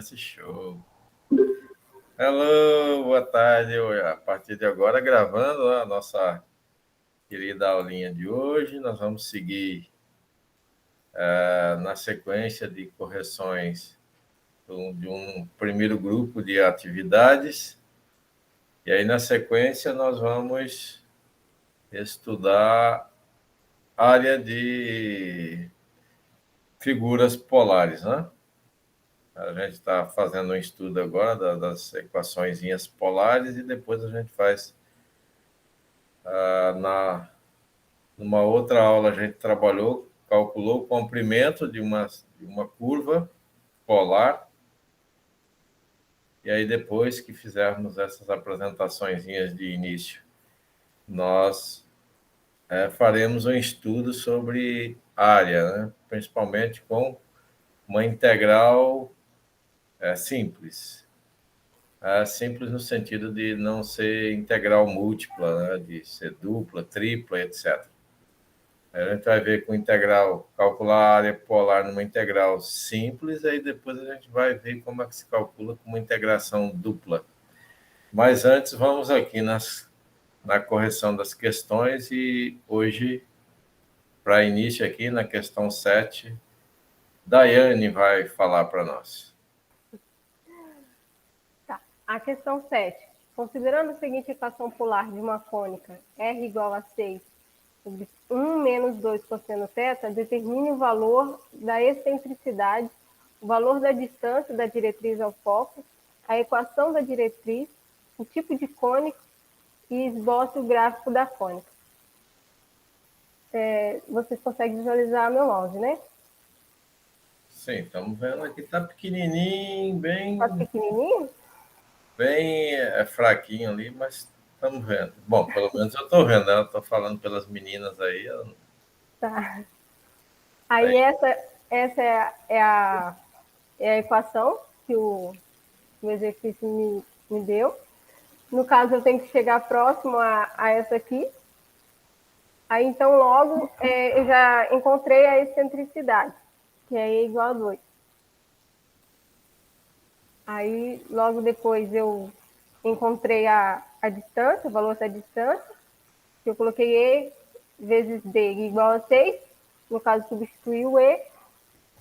Esse show. Hello, boa tarde. A partir de agora, gravando a nossa querida aulinha de hoje, nós vamos seguir na sequência de correções de um primeiro grupo de atividades. E aí, na sequência, nós vamos estudar a área de figuras polares, né? A gente está fazendo um estudo agora das equaçõezinhas polares e depois a gente faz numa outra aula a gente calculou o comprimento de uma curva polar e aí depois que fizermos essas apresentaçõezinhas de início, nós faremos um estudo sobre área, né? Principalmente com uma integral simples. Simples no sentido de não ser integral múltipla, né? De ser dupla, tripla, etc. A gente vai ver com integral, calcular a área polar numa integral simples, aí depois a gente vai ver como é que se calcula com uma integração dupla. Mas antes, vamos aqui na correção das questões e hoje, para início aqui, na questão 7, Daiane vai falar para nós. A questão 7. Considerando a seguinte equação polar de uma cônica R igual a 6 sobre 1 menos 2 cosseno θ, determine o valor da excentricidade, o valor da distância da diretriz ao foco, a equação da diretriz, o tipo de cônica e esboce o gráfico da cônica. Vocês conseguem visualizar meu mouse, né? Sim, estamos vendo aqui, está pequenininho, bem... Está pequenininho? Bem fraquinho ali, mas estamos vendo. Bom, pelo menos eu estou vendo, né? Eu estou falando pelas meninas aí. Tá. Aí essa é a equação que o exercício me deu. No caso, eu tenho que chegar próximo a essa aqui. Aí, então, logo, eu já encontrei a excentricidade, que é E igual a 2. Aí, logo depois, eu encontrei a distância, o valor da distância, que eu coloquei E vezes D igual a 6. No caso, substituí o E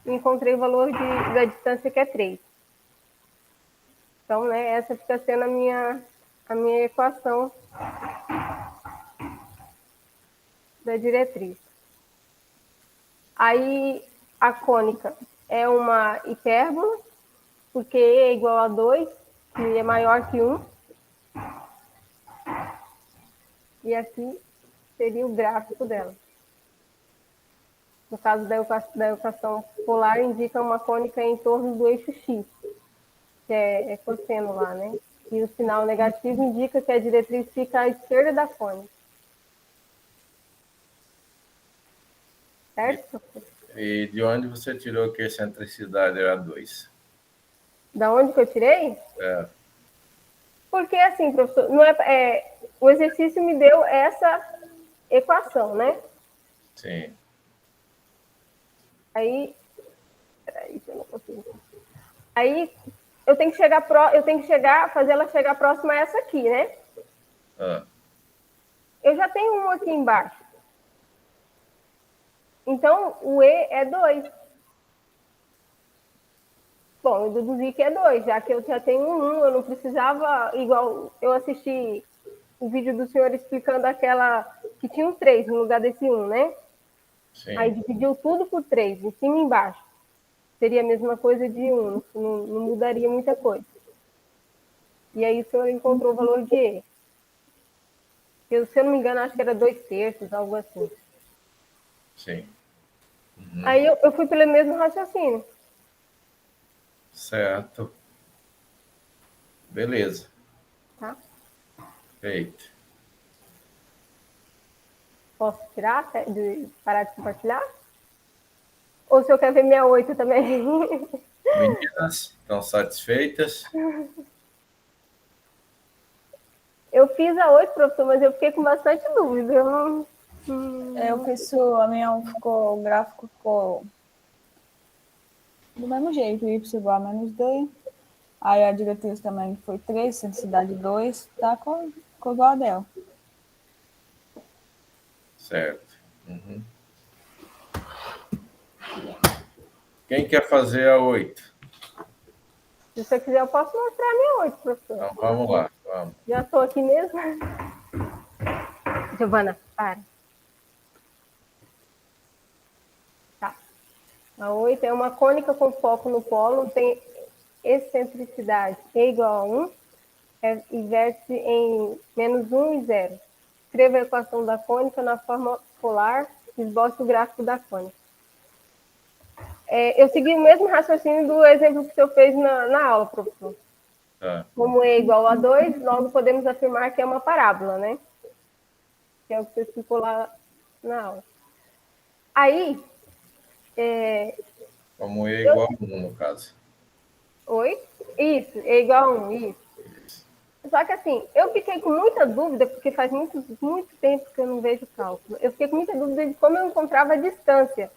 e encontrei o valor da distância, que é 3. Então, né, essa fica sendo a minha equação da diretriz. Aí, a cônica é uma hipérbola, porque E é igual a 2, que é maior que 1. E aqui seria o gráfico dela. No caso da equação polar, indica uma cônica em torno do eixo X, que é cosseno lá, né? E o sinal negativo indica que a diretriz fica à esquerda da cônica. Certo? E de onde você tirou que a excentricidade era 2? Da onde que eu tirei? Porque, assim, professor, não o exercício me deu essa equação, né? Sim. Aí, peraí, eu não consigo. Aí, eu tenho que fazer ela chegar próxima a essa aqui, né? Eu já tenho um aqui embaixo. Então, o E é 2. Bom, eu deduzi que é 2, já que eu já tenho um 1, eu não precisava, igual eu assisti o vídeo do senhor explicando aquela que tinha um 3 no lugar desse 1, né? Sim. Aí dividiu tudo por 3, em cima e embaixo. Seria a mesma coisa de 1, não mudaria muita coisa. E aí o senhor encontrou o valor de E. Eu, se eu não me engano, acho que era 2/3, algo assim. Sim. Uhum. Aí eu fui pelo mesmo raciocínio. Certo. Beleza. Tá? Feito. Posso tirar, parar de compartilhar? Ou o senhor quer ver minha 8 também? Meninas, estão satisfeitas? Eu fiz a 8, professor, mas eu fiquei com bastante dúvida. Eu fiz o gráfico ficou do mesmo jeito, y igual a menos D. Aí a diretriz também foi 3, excentricidade 2, tá com igual a dela. Certo. Uhum. Quem quer fazer a 8? Se você quiser, eu posso mostrar a minha 8, professor. Então, vamos lá. Vamos. Já estou aqui mesmo. Giovana, para. Tá. A 8 é uma cônica com foco no polo, tem excentricidade E igual a 1 e vértice em menos 1 e 0. Escreva a equação da cônica na forma polar, esboce o gráfico da cônica. Eu segui o mesmo raciocínio do exemplo que o senhor fez na aula, professor. Como E igual a 2, logo podemos afirmar que é uma parábola, né? Que é o que você explicou lá na aula. Aí... Como E igual a 1, no caso. Oi? Isso, E igual a 1, isso. Só que assim, eu fiquei com muita dúvida, porque faz muito tempo que eu não vejo cálculo. Eu fiquei com muita dúvida de como eu encontrava a distância.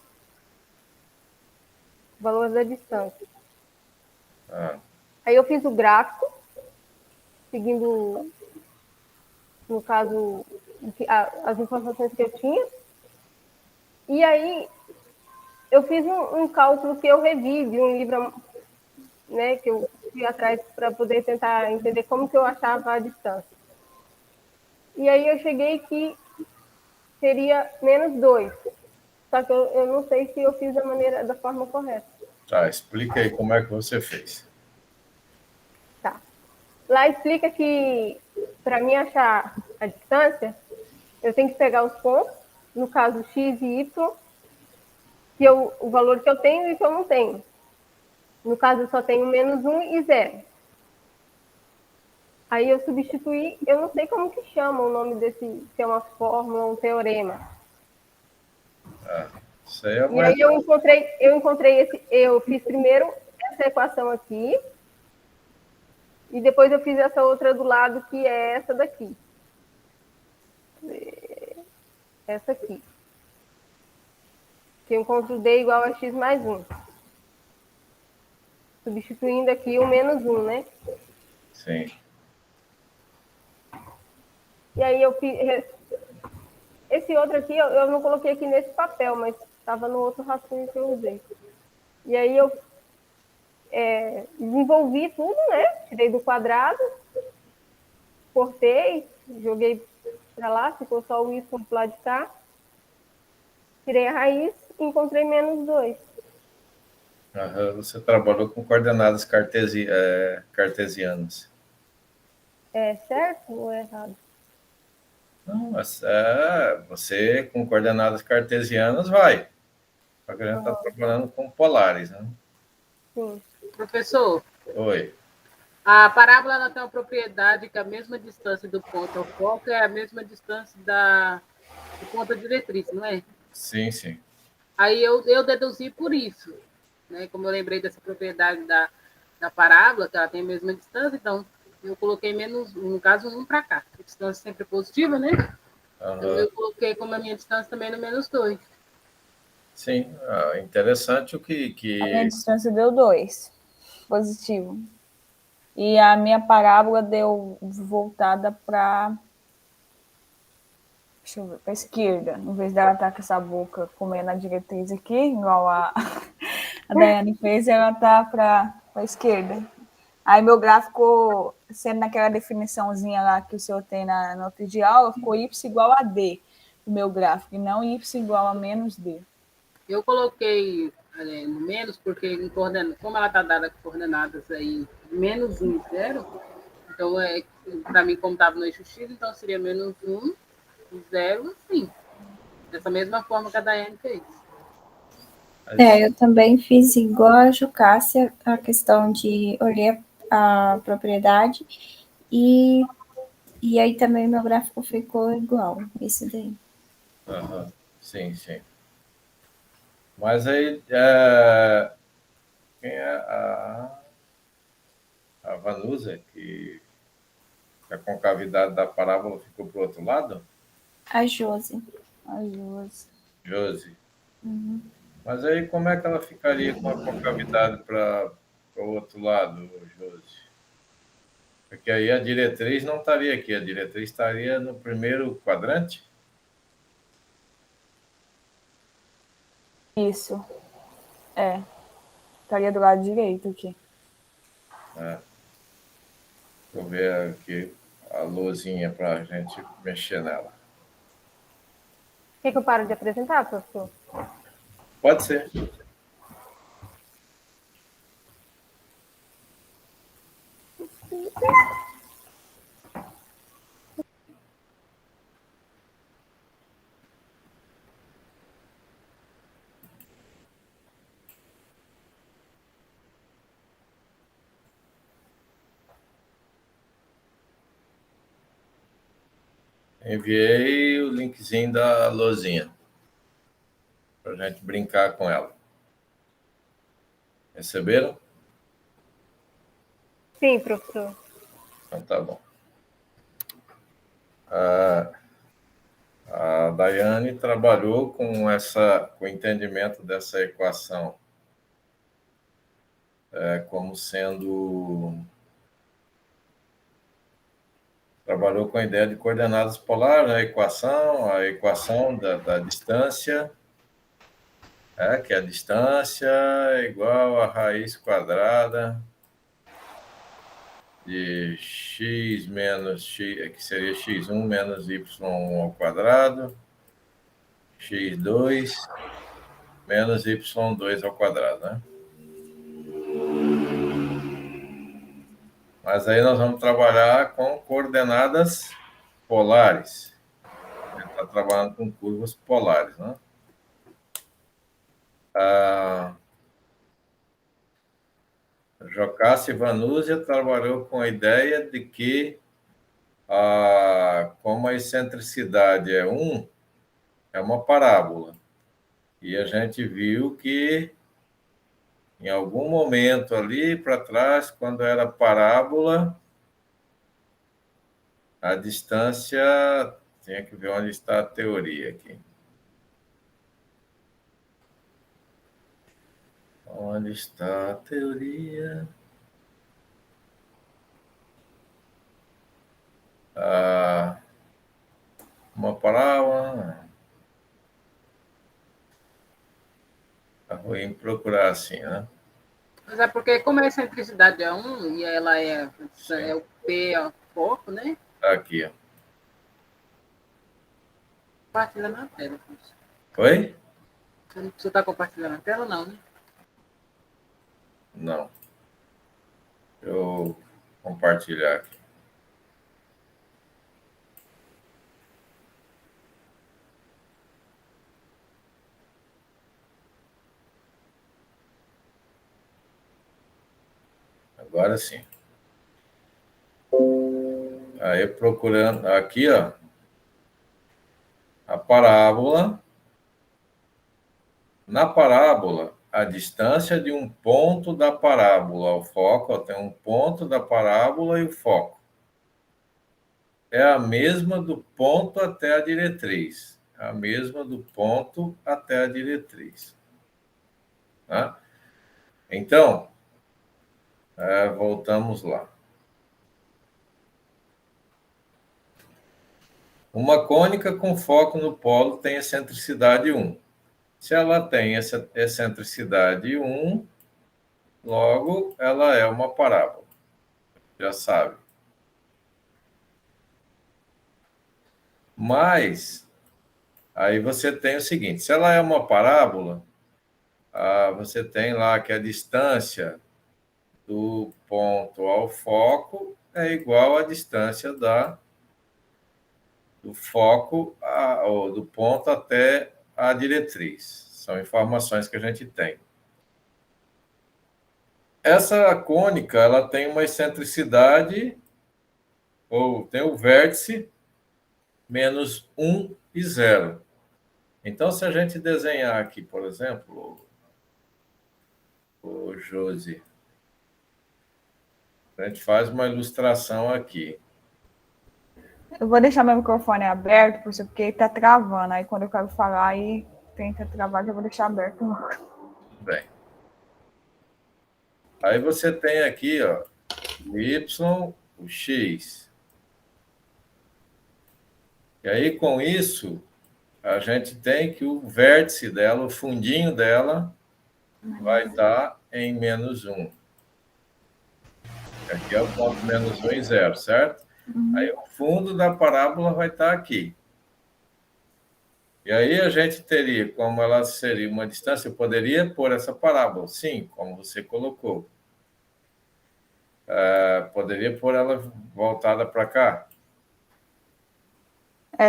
O valor da distância. Aí eu fiz o gráfico, seguindo, no caso, as informações que eu tinha. E aí eu fiz um cálculo que eu revi de um livro, né, que eu fui atrás para poder tentar entender como que eu achava a distância. E aí eu cheguei que seria menos 2. Só que eu não sei se eu fiz da forma correta. Tá, explica aí como é que você fez. Tá. Lá explica que, para mim achar a distância, eu tenho que pegar os pontos, no caso x e y, o valor que eu tenho e que eu não tenho. No caso, eu só tenho menos 1 e 0. Aí eu substituí, eu não sei como que chama o nome desse, se é uma fórmula ou um teorema. Isso aí é E aí eu encontrei eu fiz primeiro essa equação aqui, e depois eu fiz essa outra do lado, que é essa daqui. Essa aqui. Que eu encontro D igual a x mais 1. Substituindo aqui o menos 1, né? Sim. E aí eu fiz... Esse outro aqui, eu não coloquei aqui nesse papel, mas estava no outro rascunho que eu usei. E aí eu desenvolvi tudo, né? Tirei do quadrado, cortei, joguei para lá, ficou só o y pro lado de cá. Tirei a raiz e encontrei menos 2. Você trabalhou com coordenadas cartesianas. É certo ou é errado? Não, você com coordenadas cartesianas vai. Só que a gente está trabalhando com polares, né? Sim. Professor, Oi. a parábola ela tem uma propriedade que a mesma distância do ponto ao foco é a mesma distância do ponto à diretriz, não é? Sim, sim. Aí eu deduzi por isso, né? Como eu lembrei dessa propriedade da parábola, que ela tem a mesma distância, então eu coloquei menos, no caso, 1 para cá. A distância sempre é positiva, né? Então eu coloquei como a minha distância também no menos 2. Sim, interessante o que... A minha distância deu 2, positivo. E a minha parábola deu voltada para... Deixa eu ver, para a esquerda. Em vez dela estar com essa boca comendo a diretriz aqui, igual a Daiane fez, ela está para a esquerda. Aí meu gráfico, sendo naquela definiçãozinha lá que o senhor tem na outra de aula, ficou y igual a d, o meu gráfico, e não y igual a menos d. Eu coloquei no menos, porque como ela está dada com coordenadas aí menos 1 e 0, então para mim, como estava no eixo X, então seria menos 1 e 0, assim. Dessa mesma forma que a Daiane fez. Eu também fiz igual a Jucássia, a questão de olhar a propriedade, e aí também meu gráfico ficou igual, esse daí. Sim, sim. Mas aí, quem é a Vanusa, que a concavidade da parábola ficou para o outro lado? A Josi. Josi. Mas aí como é que ela ficaria com a concavidade para para o outro lado, Josi? Porque aí a diretriz não estaria aqui, a diretriz estaria no primeiro quadrante? Isso. Estaria do lado direito aqui. Deixa eu ver aqui a luzinha para a gente mexer nela. Quer que eu pare de apresentar, professor? Pode ser. Enviei o linkzinho da luzinha para a gente brincar com ela. Receberam? Sim, professor. Então tá bom. A Daiane trabalhou com o entendimento dessa equação como sendo... Trabalhou com a ideia de coordenadas polares, a equação da distância, que a distância é igual a raiz quadrada de x menos x, que seria x1 menos y1 ao quadrado, x2 menos y2 ao quadrado, né? Mas aí nós vamos trabalhar com coordenadas polares. A gente está trabalhando com curvas polares, né? A Jocássia Vanúzia trabalhou com a ideia de que, como a excentricidade é 1, é uma parábola. E a gente viu que, em algum momento ali para trás, quando era parábola, a distância... Tinha que ver onde está a teoria aqui. Onde está a teoria? Uma parábola. Está ruim procurar assim, né? Mas é porque, como a excentricidade é 1 e ela é o P, é o foco, né? Está aqui, ó. Compartilhando a tela. Oi? Você está compartilhando a tela, não, né? Não. Deixa eu compartilhar aqui. Agora sim. Aí procurando aqui, ó, a parábola. Na parábola, a distância de um ponto da parábola ao foco, ó, tem um ponto da parábola e o foco. É a mesma do ponto até a diretriz. É a mesma do ponto até a diretriz. Tá? Então, voltamos lá. Uma cônica com foco no polo tem excentricidade 1. Se ela tem essa excentricidade 1, logo ela é uma parábola. Já sabe. Mas, aí você tem o seguinte, se ela é uma parábola, você tem lá que a distância do ponto ao foco é igual à distância do foco, ou do ponto até a diretriz. São informações que a gente tem. Essa cônica, ela tem uma excentricidade, ou tem o vértice, menos 1 e 0. Então, se a gente desenhar aqui, por exemplo, o Josi, a gente faz uma ilustração aqui. Eu vou deixar meu microfone aberto, porque está travando. Aí, quando eu quero falar, aí tenta travar, eu vou deixar aberto. Bem. Aí você tem aqui, ó, o y, o x. E aí, com isso, a gente tem que o vértice dela, o fundinho dela, vai estar em menos 1. Aqui é o ponto menos 1 e 0, certo? Aí o fundo da parábola vai estar aqui. E aí a gente teria, como ela seria uma distância, eu poderia pôr essa parábola, sim, como você colocou. Poderia pôr ela voltada para cá?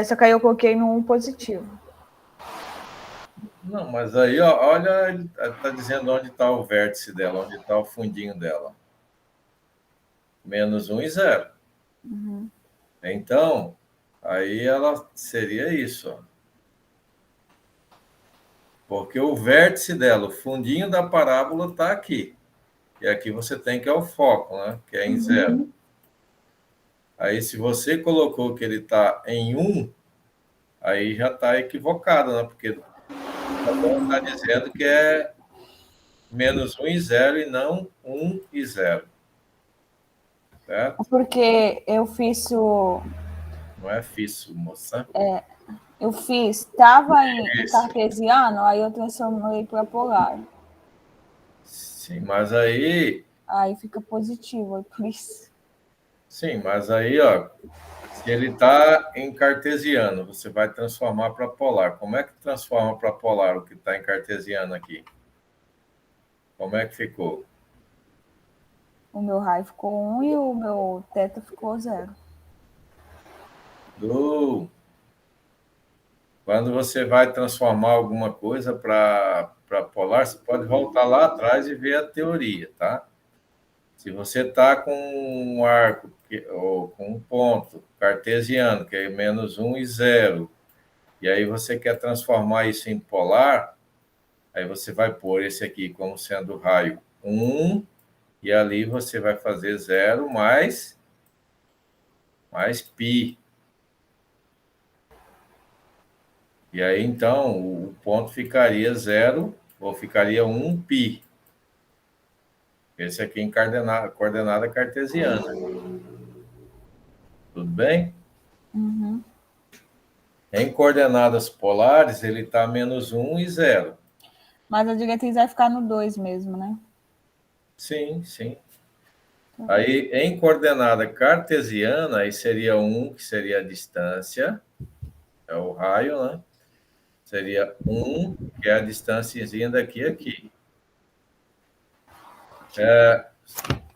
Só que aí eu coloquei no 1 positivo. Não, mas aí, ó, olha, ele está dizendo onde está o vértice dela, onde está o fundinho dela. Menos 1 e 0. Então, aí ela seria isso, ó. Porque o vértice dela, o fundinho da parábola está aqui. E aqui você tem que é o foco, né? Que é em 0. Aí, se você colocou que ele está em 1, aí já está equivocado, né? Porque está dizendo que é menos 1 e 0 e não 1 e 0. Certo? Porque eu fiz o... Não é físsil, moça. Eu fiz, estava em Isso. cartesiano, aí eu transformei para polar. Sim, mas aí... Aí fica positivo, é por isso. Sim, mas aí, ó, se ele está em cartesiano, você vai transformar para polar. Como é que transforma para polar o que está em cartesiano aqui? Como é que ficou? O meu raio ficou 1 e o meu teta ficou 0. Quando você vai transformar alguma coisa para polar, você pode voltar lá atrás e ver a teoria, tá? Se você está com um arco ou com um ponto cartesiano, que é menos 1 e 0, e aí você quer transformar isso em polar, aí você vai pôr esse aqui como sendo raio 1, e ali você vai fazer 0 mais π. E aí, então, o ponto ficaria 0, ou ficaria 1π. Esse aqui em coordenada cartesiana. Tudo bem? Em coordenadas polares, ele está menos 1 e 0. Mas a diretriz vai ficar no 2 mesmo, né? Sim, sim. Aí, em coordenada cartesiana, aí seria 1, que seria a distância, é o raio, né? Seria 1, que é a distânciazinha daqui a aqui.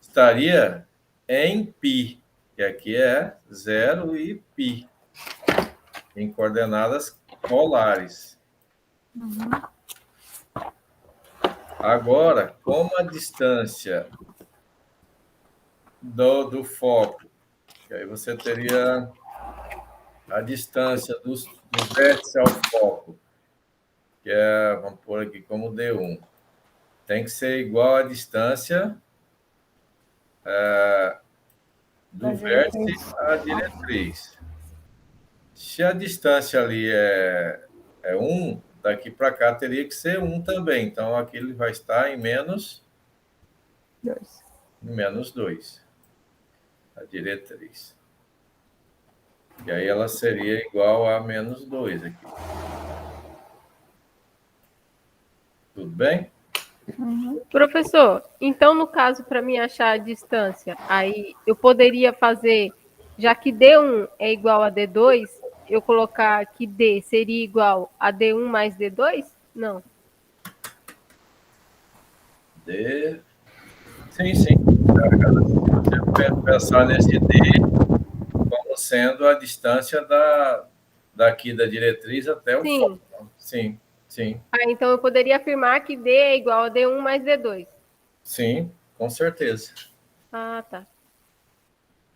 Estaria em π, que aqui é 0 e π, em coordenadas polares. Agora, como a distância do foco, que aí você teria a distância do vértice ao foco, que é, vamos pôr aqui como D1, tem que ser igual à distância do vértice à diretriz. Se a distância ali é 1, daqui para cá teria que ser 1 também. Então, aqui ele vai estar em menos 2, a diretriz. E aí ela seria igual a menos 2 aqui. Tudo bem? Professor, então no caso, para mim achar a distância, aí eu poderia fazer, já que D1 é igual a D2, eu colocar que D seria igual a D1 mais D2? Não. Sim, sim. Você pensar nesse D como sendo a distância daqui da diretriz até o foco. Sim, sim. Então eu poderia afirmar que D é igual a D1 mais D2. Sim, com certeza. Ah, tá.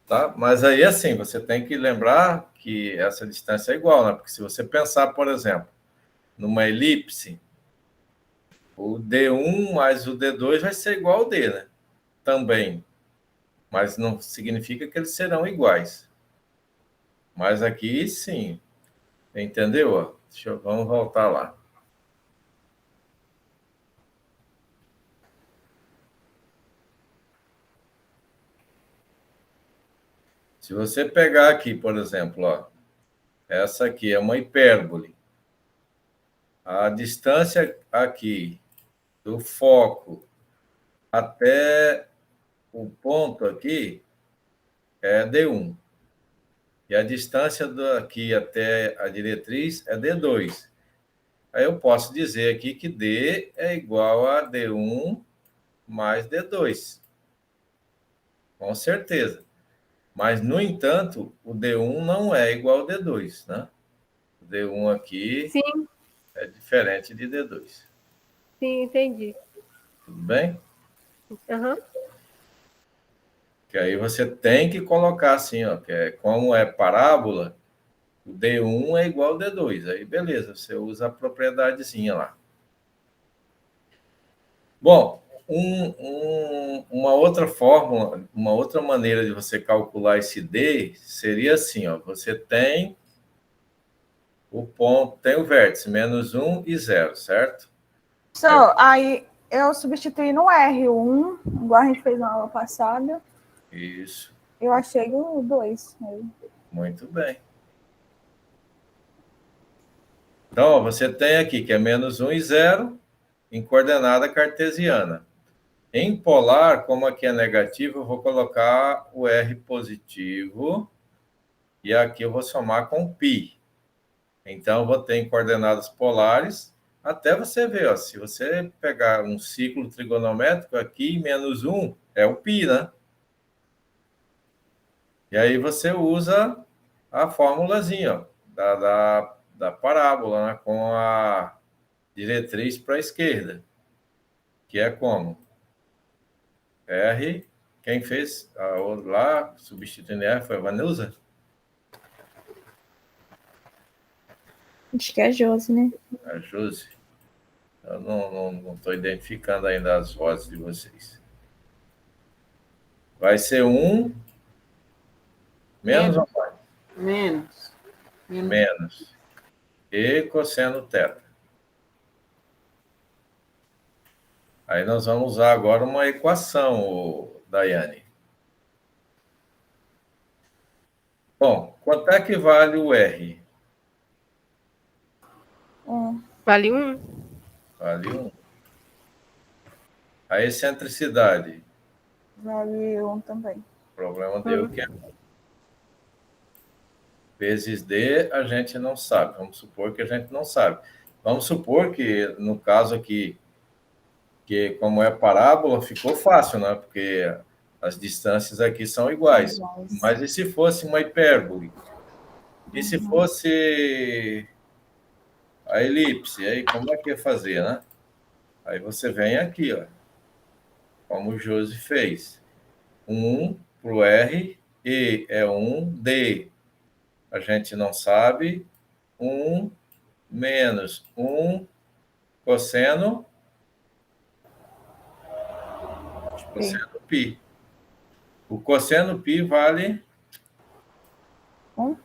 Tá? Mas aí, assim, você tem que lembrar que essa distância é igual, né? Porque se você pensar, por exemplo, numa elipse, o D1 mais o D2 vai ser igual ao D, né? Também. Mas não significa que eles serão iguais. Mas aqui, sim. Entendeu? Vamos voltar lá. Se você pegar aqui, por exemplo, ó, essa aqui é uma hipérbole. A distância aqui do foco até o ponto aqui é D1. E a distância daqui até a diretriz é D2. Aí eu posso dizer aqui que D é igual a D1 mais D2. Com certeza. Mas, no entanto, o D1 não é igual ao D2, né? O D1 aqui Sim, é diferente de D2. sim, entendi. Tudo bem? Aham. Que aí você tem que colocar assim, ó, que como é parábola, o D1 é igual ao D2. Aí, beleza, você usa a propriedadezinha lá. Bom, uma outra fórmula, uma outra maneira de você calcular esse D seria assim, ó, você tem o ponto, tem o vértice, -1 e 0, certo? Aí eu substituí no R1, igual a gente fez na aula passada. Isso, Eu achei o 2 mesmo. muito bem. Então, ó, você tem aqui que é -1 e 0 em coordenada cartesiana. Em polar, como aqui é negativo, eu vou colocar o R positivo e aqui eu vou somar com π. Então, eu vou ter em coordenadas polares, até você ver, ó, se você pegar um ciclo trigonométrico aqui, -1 é o π, né? E aí você usa a formulazinha, ó, da parábola, né, com a diretriz para a esquerda, que é como? R, quem fez lá, substituindo R, foi a Vanusa? Acho que é a Josi, né? A Josi. Eu não estou identificando ainda as vozes de vocês. Vai ser 1 menos ou mais? Menos. Menos. E cosseno θ. Aí nós vamos usar agora uma equação, Daiane. Bom, quanto é que vale o R? Vale 1? Vale 1. A excentricidade? Vale 1 também. O problema deu que é 1. Vezes D, a gente não sabe. Vamos supor que a gente não sabe. Vamos supor que, no caso aqui, que como é parábola, ficou fácil, né? Porque as distâncias aqui são iguais. Mas e se fosse uma hipérbole? E se fosse a elipse? Aí como é que ia fazer, né? Aí você vem aqui, ó, como o Josi fez. 1 para o R, E é 1, D a gente não sabe, 1 menos 1 cosseno π. O cosseno π vale -1.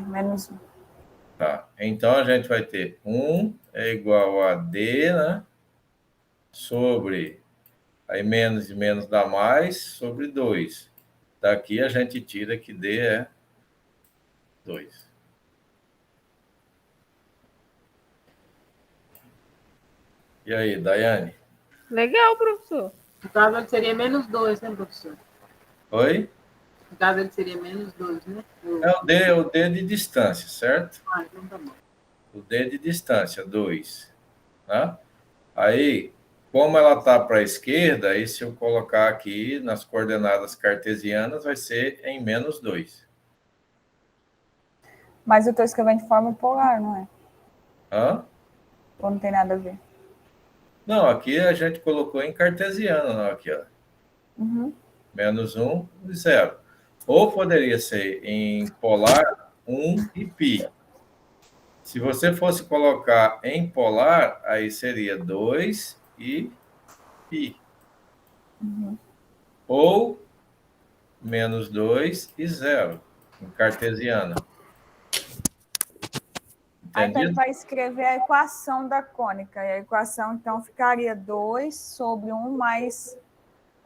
Menos 1. Tá. Então, a gente vai ter 1 é igual a D, né? Sobre, aí menos e menos dá mais, sobre 2. Daqui a gente tira que D é 2. E aí, Daiane? Legal, professor. No caso, ele seria -2, né, professor? Oi? No caso, ele seria -2, né? É o D de distância, certo? Então tá bom. O D de distância, 2. Né? Aí, como ela está para a esquerda, aí se eu colocar aqui nas coordenadas cartesianas, vai ser em -2. Mas eu estou escrevendo de forma polar, não é? Hã? Ou não tem nada a ver? Não, aqui a gente colocou em cartesiano, não, aqui, ó. Uhum. -1 e 0. Ou poderia ser em polar 1 e π. Se você fosse colocar em polar, aí seria 2 e π. Ou -2 e 0, em cartesiano. Aí então, a gente Entendido? vai escrever a equação da cônica. E a equação, então, ficaria 2 sobre 1 mais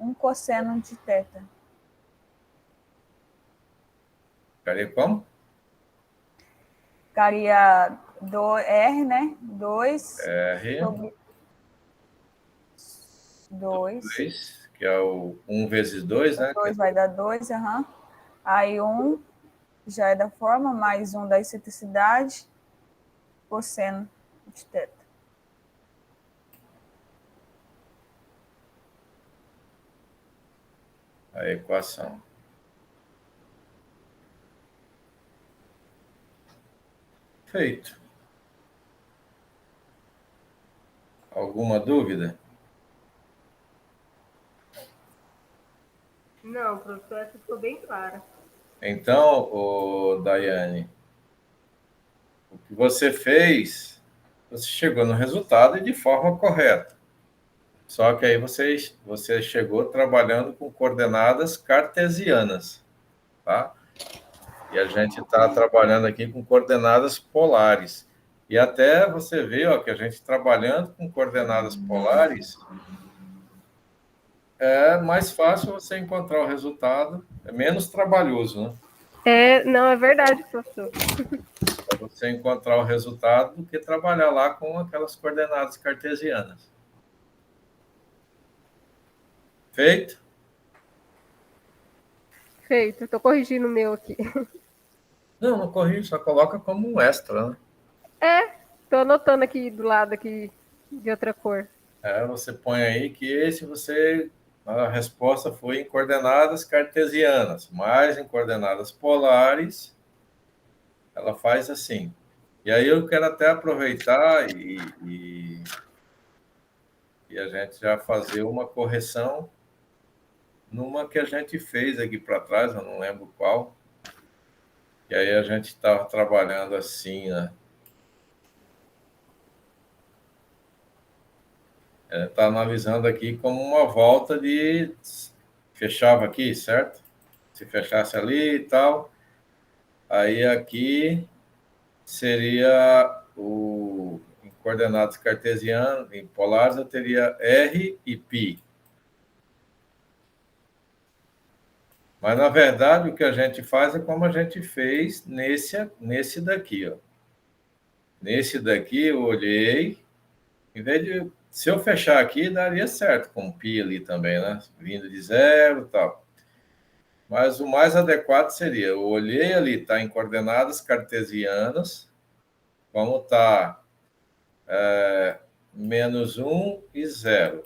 1 cosseno de θ. Ficaria como? Ficaria R, né? 2 R, sobre 2. 2, que é o 1 vezes 2, né? 2 vai dar 2, aham. Aí 1 já é da forma, mais 1 da excentricidade, cosseno de θ. A equação. Feito. Alguma dúvida? Não, professor, essa ficou bem clara. Então, Daiane, o que você fez, você chegou no resultado e de forma correta. Só que aí você chegou trabalhando com coordenadas cartesianas, tá? E a gente está trabalhando aqui com coordenadas polares. E até você vê, ó, que a gente trabalhando com coordenadas polares, é mais fácil você encontrar o resultado, é menos trabalhoso, né? Não, é verdade, professor. Para você encontrar o resultado do que trabalhar lá com aquelas coordenadas cartesianas. Feito? Feito, estou corrigindo o meu aqui. Não, não corrige, só coloca como um extra, né? Estou anotando aqui do lado aqui de outra cor. Você põe aí que a resposta foi em coordenadas cartesianas, mas em coordenadas polares, ela faz assim. E aí eu quero até aproveitar e a gente já fazer uma correção numa que a gente fez aqui para trás, eu não lembro qual. E aí a gente estava trabalhando assim, né? Está analisando aqui como uma volta de... Fechava aqui, certo? Se fechasse ali e tal. Aí aqui seria em coordenadas cartesianas, em polares, eu teria R e π. Mas, na verdade, o que a gente faz é como a gente fez nesse daqui, ó. Nesse daqui, eu olhei, em vez de... Se eu fechar aqui, daria certo, com π ali também, né? Vindo de zero e tal. Mas o mais adequado seria, eu olhei ali, está em coordenadas cartesianas, como está menos 1 e 0.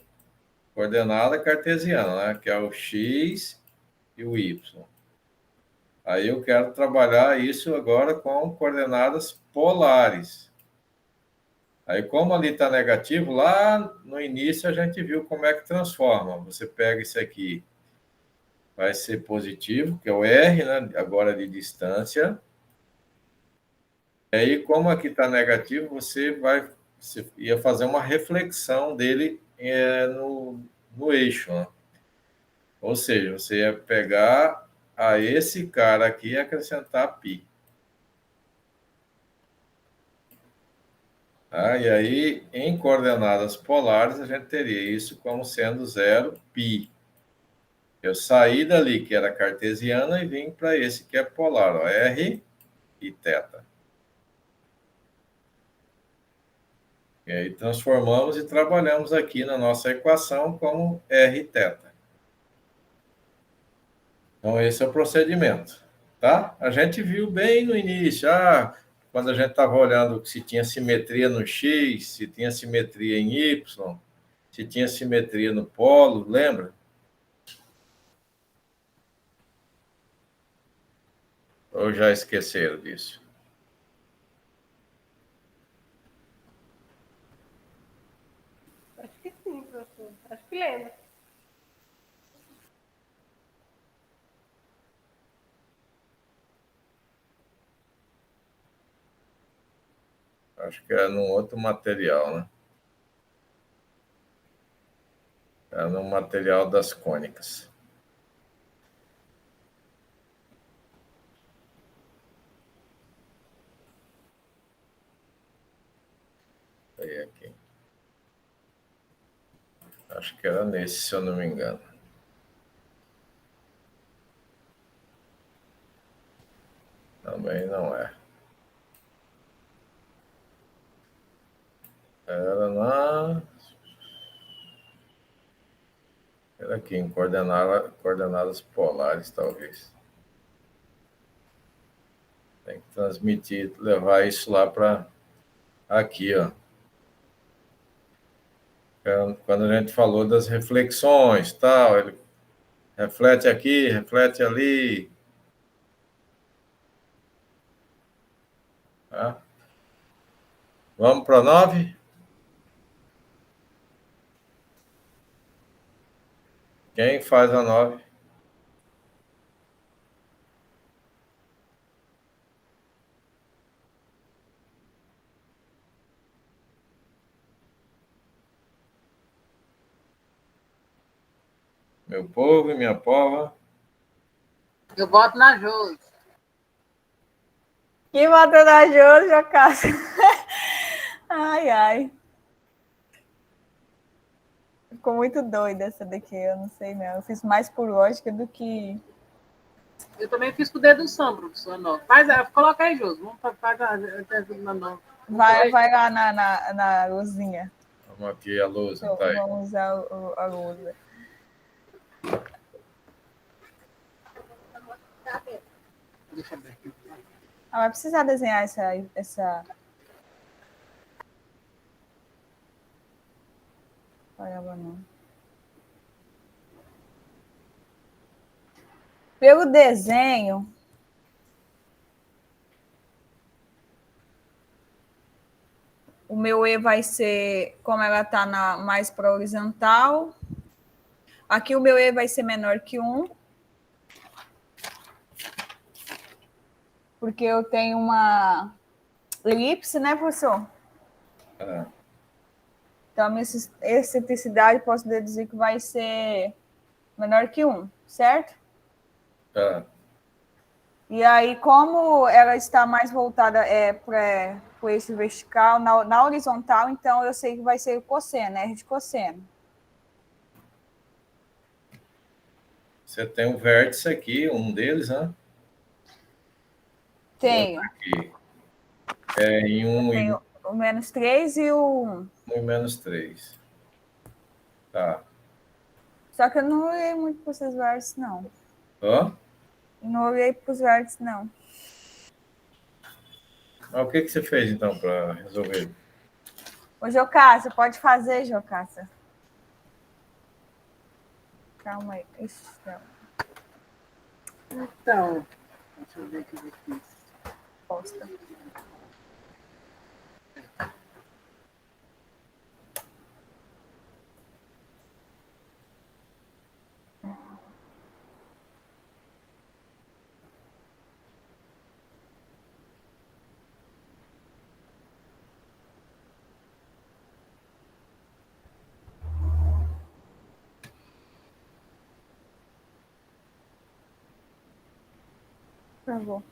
Coordenada cartesiana, né? Que é o x e o y. Aí eu quero trabalhar isso agora com coordenadas polares. Aí, como ali está negativo, lá no início a gente viu como é que transforma. Você pega isso aqui, vai ser positivo, que é o R, né? Agora de distância. E aí, como aqui está negativo, você ia fazer uma reflexão dele no eixo, né? Ou seja, você ia pegar a esse cara aqui e acrescentar π. E aí, em coordenadas polares, a gente teria isso como sendo 0, π. Eu saí dali, que era cartesiana, e vim para esse que é polar, ó, R e θ. E aí transformamos e trabalhamos aqui na nossa equação como R e θ. Então, esse é o procedimento, tá? A gente viu bem no início, quando a gente estava olhando se tinha simetria no X, se tinha simetria em Y, se tinha simetria no polo, lembra? Ou já esqueceram disso? Acho que sim, professor. Acho que lembra. Acho que é num outro material, né? É no material das cônicas. Aí aqui. Acho que era nesse, se eu não me engano. Também não é. Era aqui, em coordenadas polares, talvez. Tem que transmitir, levar isso lá para aqui, ó. Quando a gente falou das reflexões, tal, ele reflete aqui, reflete ali. Tá? Vamos para 9? Quem faz a 9? Meu povo e minha pova. Eu voto na Josi. Que matou na Jô, Jocasta. Ai, ai. Ficou muito doida essa daqui, eu não sei não. Eu fiz mais por lógica do que... Eu também fiz com dedução, professor. Não. Coloca aí, Josi. Vamos fazer a nova. Vai lá na luzinha. Vamos aqui a luz, tá aí. Vamos usar a luz. Deixa eu ver aqui. Vai precisar desenhar essa... Caramba, não. Pelo desenho, o meu E vai ser, como ela está mais para horizontal. Aqui o meu E vai ser menor que 1. Porque eu tenho uma elipse, né, professor? É. Então, a minha excentricidade, posso deduzir que vai ser menor que 1, certo? É. E aí, como ela está mais voltada para o eixo vertical, na horizontal, então eu sei que vai ser o cosseno, R de cosseno. Você tem um vértice aqui, um deles, né? Tenho. Aqui. Em 1 Tenho o menos 3 e o 1. e menos 3. Tá. Só que eu não olhei muito para esses vértices, não. Hã? Não olhei para os vértices, não. Mas o que você fez, então, para resolver? Ô, Jocasta, pode fazer, Jocasta. Calma aí. Ixi, não. Então, deixa eu ver o que eu fiz. Posta. Por favor.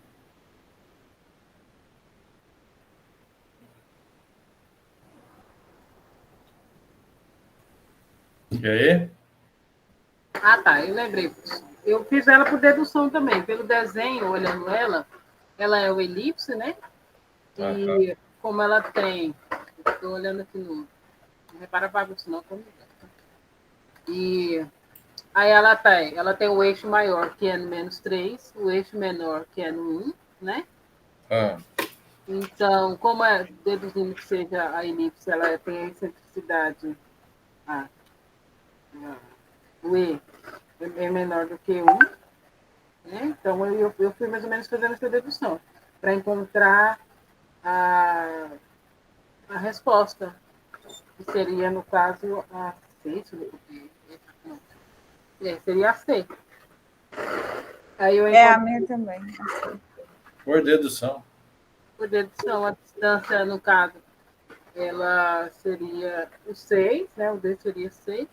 E aí? Ah, tá, eu lembrei. Eu fiz ela por dedução também. Pelo desenho, olhando ela é o elipse, né? E como ela tem... Estou olhando aqui no... Não repara a bagunça, não. E aí ela tem o eixo maior, que é no menos 3, o eixo menor, que é no 1, né? Ah. Então, como deduzindo que seja a elipse, ela tem a excentricidade... o E é menor do que 1, né? Então, eu fui mais ou menos fazendo essa dedução, para encontrar a resposta, que seria, no caso, a C. Seria a C. Aí eu A minha também. Por dedução. Por dedução, a distância, no caso, ela seria o 6, né? O D seria 6.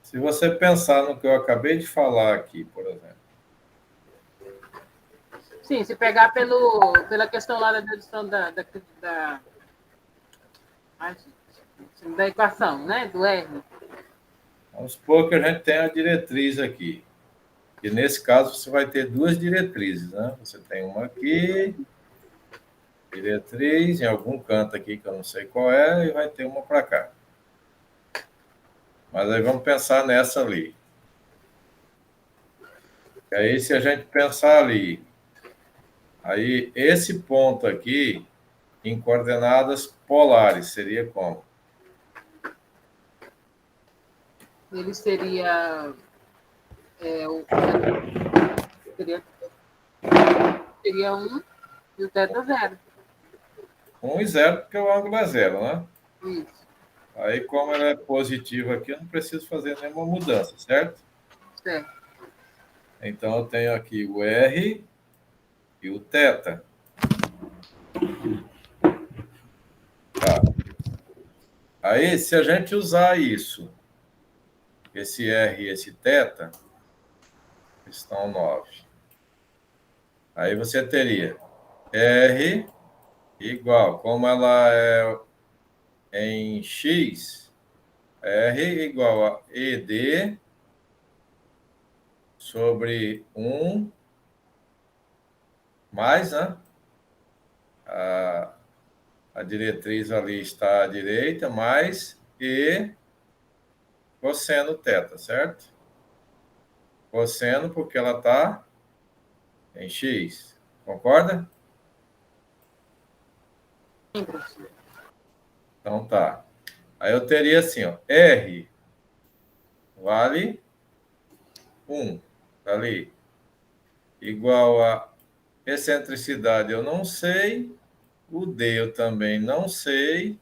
Se você pensar no que eu acabei de falar aqui, por exemplo. Sim, se pegar pela questão lá da dedução da equação, né? Do R. Vamos supor que a gente tem a diretriz aqui. E nesse caso, você vai ter duas diretrizes, né? Você tem uma aqui, diretriz, em algum canto aqui que eu não sei qual é, e vai ter uma para cá. Mas aí vamos pensar nessa ali. E aí, se a gente pensar ali, aí esse ponto aqui, em coordenadas polares, seria como? Ele seria, seria, seria 1 e o θ 0. 1 e 0, porque o ângulo é 0, né? Isso, Aí, como ela é positiva aqui, eu não preciso fazer nenhuma mudança, certo? certo. Então, eu tenho aqui o R e o θ. Tá. Aí, se a gente usar isso, esse R e esse θ, estão 9. Aí você teria R igual, como ela é em X, R igual a ED sobre 1 mais, né? A diretriz ali está à direita, mais E cosseno θ, certo? Cosseno porque ela está em X. Concorda? Sim, professor. Então tá. Aí eu teria assim, ó, R vale 1, tá ali, igual a excentricidade eu não sei, o D eu também não sei,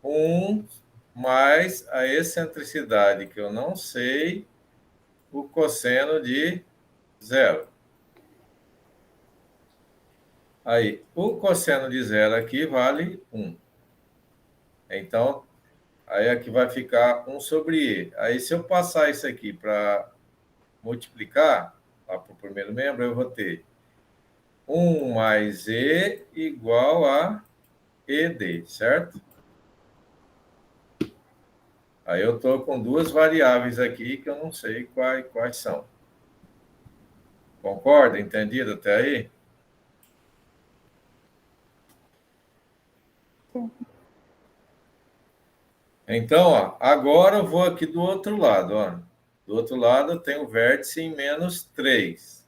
1 mais a excentricidade que eu não sei, o cosseno de 0. Aí, o cosseno de 0 aqui vale 1. Então, aí aqui vai ficar 1 sobre E. Aí, se eu passar isso aqui para multiplicar, lá para o primeiro membro, eu vou ter 1 mais E igual a ED, certo? Aí eu estou com duas variáveis aqui que eu não sei quais são. Concorda? Entendido até aí? Sim. Então, ó, agora eu vou aqui do outro lado. Ó. Do outro lado eu tenho o vértice em menos 3.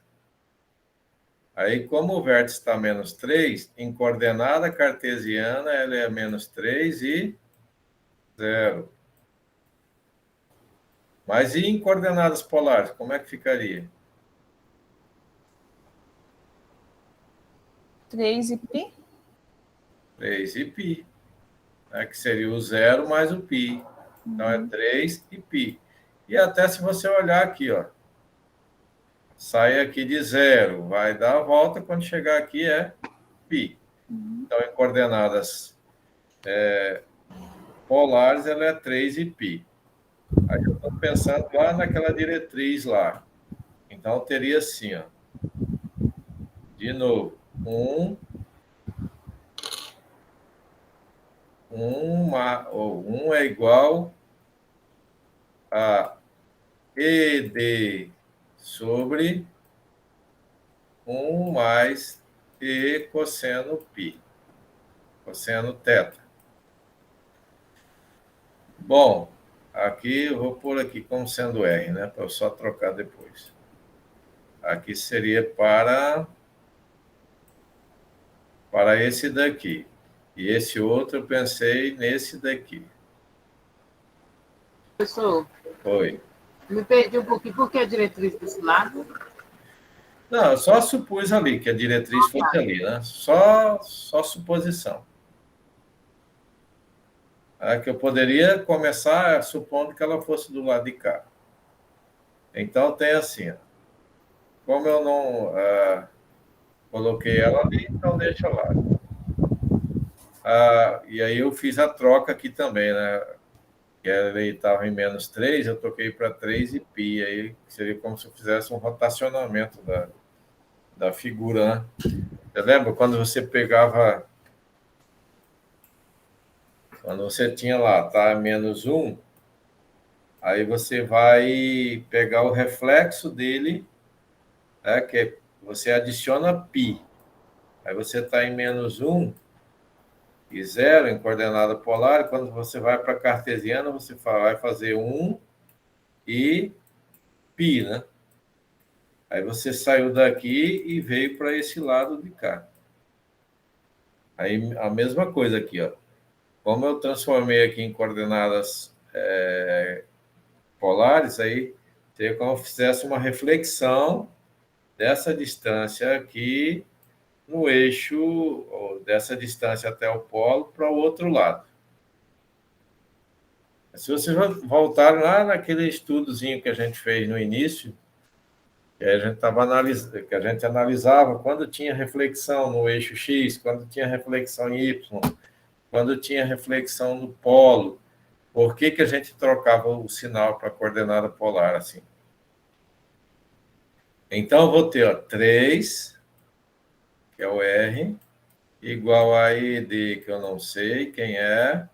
Aí, como o vértice está menos 3, em coordenada cartesiana, ela é menos 3 e 0. Mas e em coordenadas polares, como é que ficaria? 3 e π? 3 e π, né, que seria o 0 mais o π. Então, é 3 e π. E até se você olhar aqui, ó, sai aqui de 0, vai dar a volta, quando chegar aqui é π. Então, em coordenadas polares, ela é 3 e π. Aí eu estou pensando lá naquela diretriz lá. Então, teria assim, ó. De novo, 1 é igual a ED sobre 1 mais E cosseno π, cosseno θ. Bom, aqui eu vou pôr aqui como sendo R, né? Para eu só trocar depois. Aqui seria para esse daqui. E esse outro eu pensei nesse daqui. Professor, Foi. me perdi um pouquinho. Por que a diretriz desse lado? Não, eu só supus ali que a diretriz fosse ali, né? Só suposição. É que eu poderia começar supondo que ela fosse do lado de cá. Então, tem assim, ó. Como eu não coloquei ela ali, então deixa lá. E aí eu fiz a troca aqui também, né? Que ela estava em menos 3, eu toquei para 3 e π. Aí seria como se eu fizesse um rotacionamento da figura, né? Você lembra quando você pegava... Quando você tinha lá, tá? Menos 1, Aí você vai pegar o reflexo dele, que você adiciona π. Aí você está em -1 e 0 em coordenada polar. E quando você vai para a cartesiana, você vai fazer 1 e π, né? Aí você saiu daqui e veio para esse lado de cá. Aí a mesma coisa aqui, ó. Como eu transformei aqui em coordenadas polares, aí seria como se fizesse uma reflexão dessa distância aqui no eixo, ou dessa distância até o polo, para o outro lado. Se vocês voltarem lá naquele estudozinho que a gente fez no início, que a gente que a gente analisava quando tinha reflexão no eixo X, quando tinha reflexão em Y, quando tinha reflexão no polo, por que a gente trocava o sinal para a coordenada polar assim? Então, eu vou ter 3, que é o R, igual a ED, que eu não sei quem é.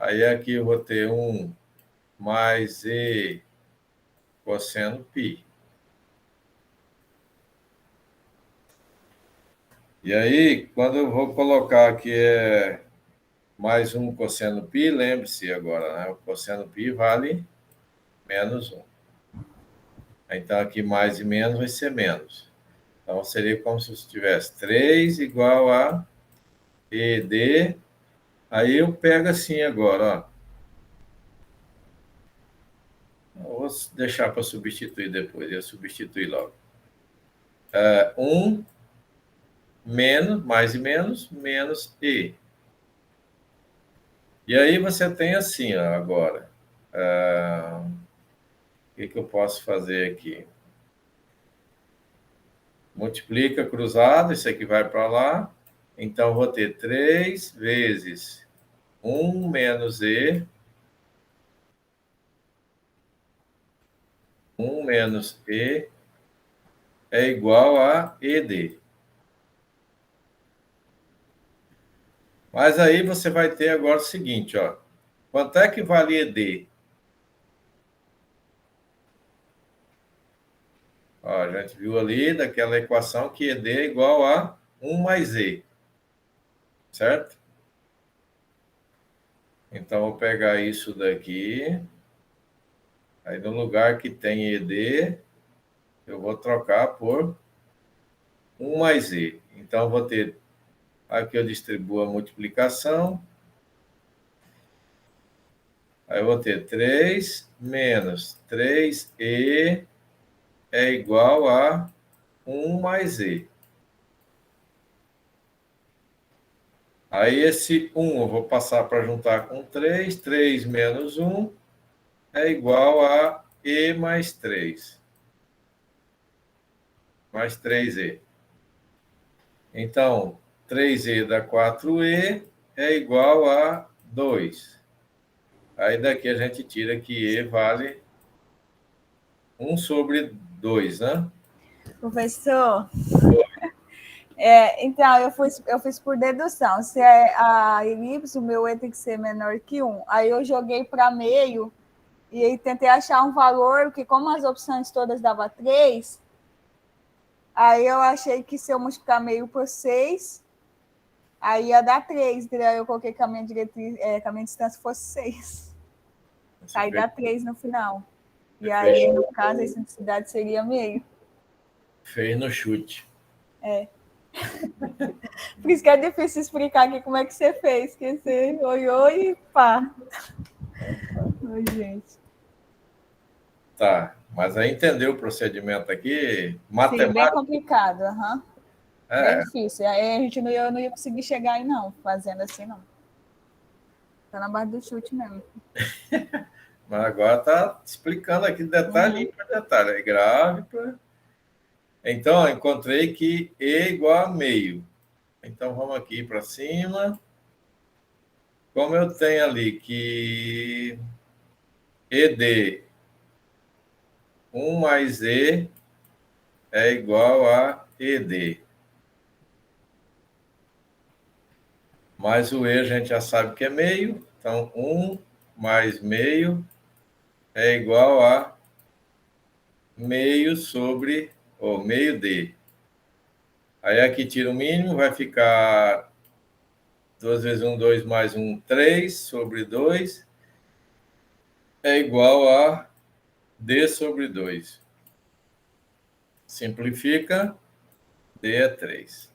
Aí aqui eu vou ter 1 mais E cosseno π. E aí, quando eu vou colocar que é mais 1 cosseno π, lembre-se agora, né? O cosseno π vale -1. Então, aqui mais e menos vai ser menos. Então, seria como se você tivesse 3 igual a ED. Aí eu pego assim agora, ó. Vou deixar para substituir depois, eu substituir logo. 1 menos, mais e menos, menos E. E aí você tem assim, ó, agora. O que eu posso fazer aqui? Multiplica cruzado, isso aqui vai para lá. Então, vou ter 3 vezes 1 menos E, 1 menos E é igual a ED. Mas aí você vai ter agora o seguinte, ó. Quanto é que vale ED? Ó, a gente viu ali daquela equação que ED é igual a 1 mais E. Certo? Então, vou pegar isso daqui. Aí, no lugar que tem ED, eu vou trocar por 1 mais E. Então, vou ter... Aqui eu distribuo a multiplicação. Aí, eu vou ter 3 menos 3E é igual a 1 mais E. Aí, esse 1 eu vou passar para juntar com 3. 3 menos 1 é igual a E mais 3. Mais 3E. Então, 3E dá 4E é igual a 2. Aí daqui a gente tira que E vale 1 sobre 2, né? Professor, então, eu fiz por dedução. Se é a elipse, o meu E tem que ser menor que 1. Aí eu joguei para meio e aí tentei achar um valor, que como as opções todas davam 3, aí eu achei que se eu multiplicar meio por 6, aí ia dar 3. Aí eu coloquei que a minha distância fosse 6. Aí dá 3 no final. E aí, no caso, a excentricidade seria meio. Fez no chute. Por isso que é difícil explicar aqui como é que você fez, que você olhou e pá. Oi, gente. Tá, mas aí entendeu o procedimento aqui? Matemática. Sim, bem complicado, bem É. difícil. Aí eu não ia conseguir chegar aí, não, fazendo assim, não. Tá na base do chute mesmo. Mas agora tá explicando aqui detalhe por detalhe. É grave para... Então, eu encontrei que E igual a meio. Então, vamos aqui para cima. Como eu tenho ali que ED 1 mais E é igual a ED. Mas o E a gente já sabe que é meio. Então, 1 mais meio é igual a meio sobre, ou meio D. Aí aqui tira o mínimo, vai ficar 2 vezes 1, 2 mais 1, 3 sobre 2 é igual a D sobre 2. Simplifica, D é 3.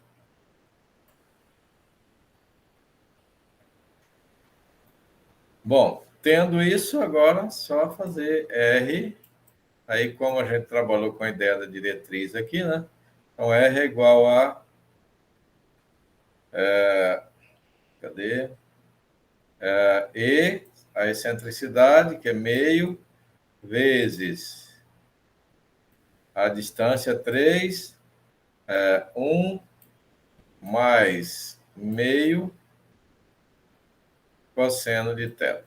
Bom, tendo isso, agora só fazer R. Aí, como a gente trabalhou com a ideia da diretriz aqui, né? Então, R é igual a... cadê? E, a excentricidade, que é meio, vezes a distância 3, 1 mais meio cosseno de θ.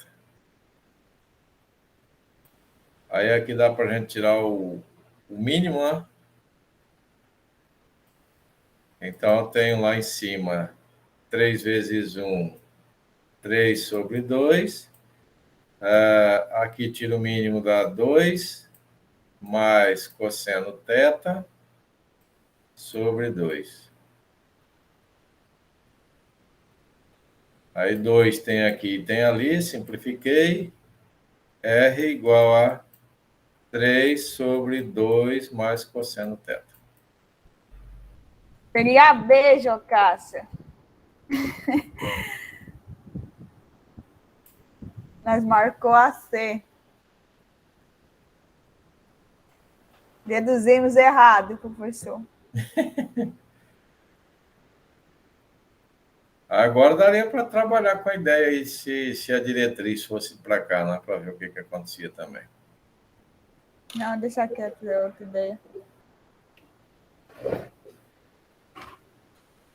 Aí aqui dá para a gente tirar o mínimo, né? Então, eu tenho lá em cima 3 vezes 1, 3 sobre 2. Aqui tiro o mínimo, dá 2, mais cosseno θ sobre 2. Aí 2 tem aqui e tem ali, simplifiquei. R igual a 3 sobre 2 mais cosseno θ. Seria B, Jocássia. Nós marcou a C. Deduzimos errado, professor. Agora daria para trabalhar com a ideia aí se a diretriz fosse para cá, né? Para ver o que acontecia também. Não, deixa quieto, é outra ideia.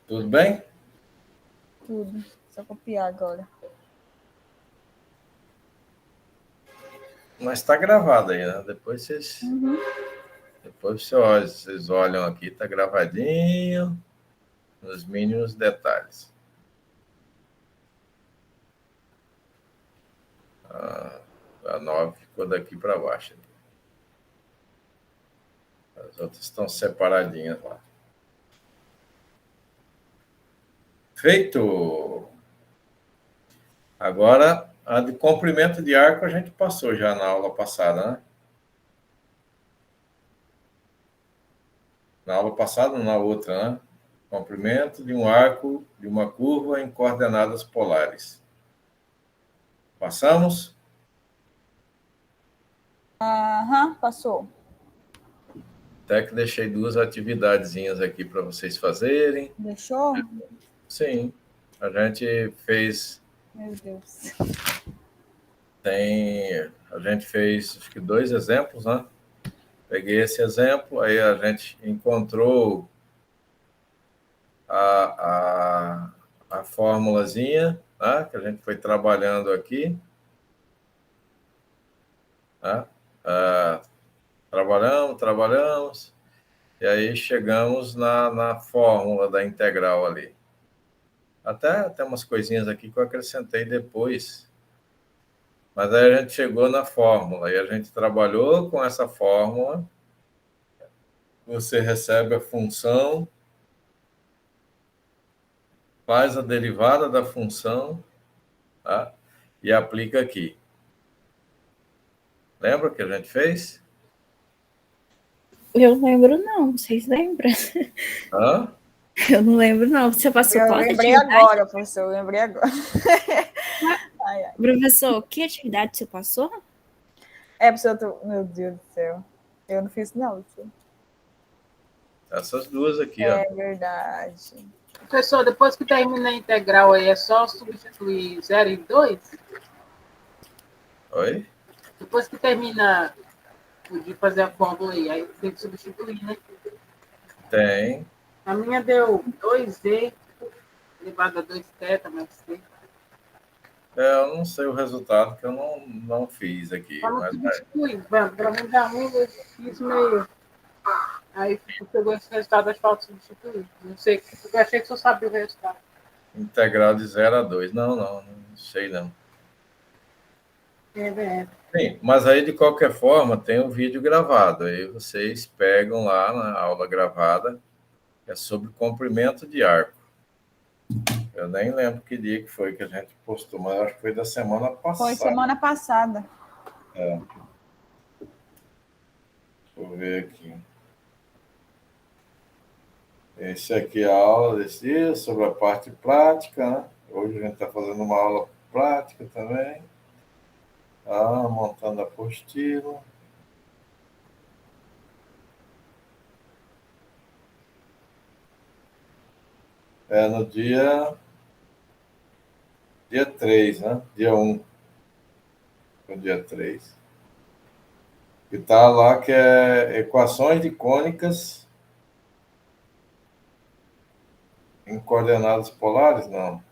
Tudo bem? Tudo. Só copiar agora. Mas está gravado aí, né? Depois vocês... Depois vocês olham aqui, está gravadinho, nos mínimos detalhes. A 9 ficou daqui para baixo. As outras estão separadinhas lá. Feito! Agora, a de comprimento de arco a gente passou já na aula passada, né? Na aula passada, na outra, né? Comprimento de um arco de uma curva em coordenadas polares. Passamos? Aham, passou. Até que deixei 2 atividadezinhas aqui para vocês fazerem. Deixou? Sim, a gente fez... Meu Deus. A gente fez, acho que 2 exemplos, né? Peguei esse exemplo, aí a gente encontrou a formulazinha, né? Que a gente foi trabalhando aqui. Né? Trabalhamos, e aí chegamos na fórmula da integral ali. Até umas coisinhas aqui que eu acrescentei depois. Mas aí a gente chegou na fórmula, e a gente trabalhou com essa fórmula. Você recebe a função, faz a derivada da função, tá? E aplica aqui. Lembra o que a gente fez? Eu não lembro, não. Vocês lembram? Hã? Eu não lembro, não. Você passou Eu qual lembrei atividade? agora, professor. Eu lembrei agora. Ai, ai. Professor, que atividade você passou? Professor, meu Deus do céu. Eu não fiz, não. Professor. Essas duas aqui, É ó. verdade. Professor, depois que termina a integral aí, é só substituir 0 e 2? Oi? Depois que termina de fazer a fórmula aí tem que substituir, né? Tem. A minha deu 2Z elevado a 2θ mais C. Eu não sei o resultado, que eu não fiz aqui. Vamos Mas substituir. Para mim dá 1 vezes x meio. Aí pegou esse resultado, acho que falta substituir. Não sei, eu achei que você sabia o resultado. integral de 0 a 2. Não sei não. Sim, mas aí, de qualquer forma, tem um vídeo gravado. Aí vocês pegam lá na aula gravada, é sobre comprimento de arco. Eu nem lembro que dia que foi que a gente postou, mas acho que foi da semana passada. Foi semana passada. Deixa eu ver aqui. Esse aqui é a aula desse dia, sobre a parte prática, né? Hoje a gente está fazendo uma aula prática também. Montando a apostila. É no dia 3, né? Dia 1. No dia 3. E tá lá que é equações de cônicas em coordenadas polares? Não.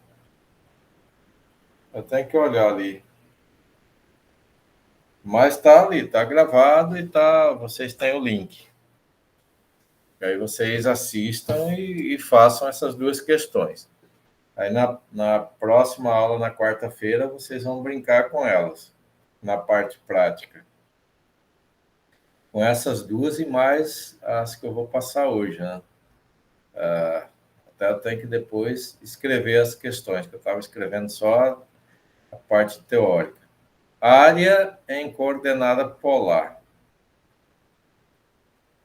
Eu tenho que olhar ali. Mas está ali, está gravado e vocês têm o link. E aí vocês assistam e façam essas duas questões. Aí na próxima aula, na quarta-feira, vocês vão brincar com elas, na parte prática. Com essas duas e mais as que eu vou passar hoje, né? Até eu tenho que depois escrever as questões, que eu estava escrevendo só a parte teórica. Área em coordenada polar.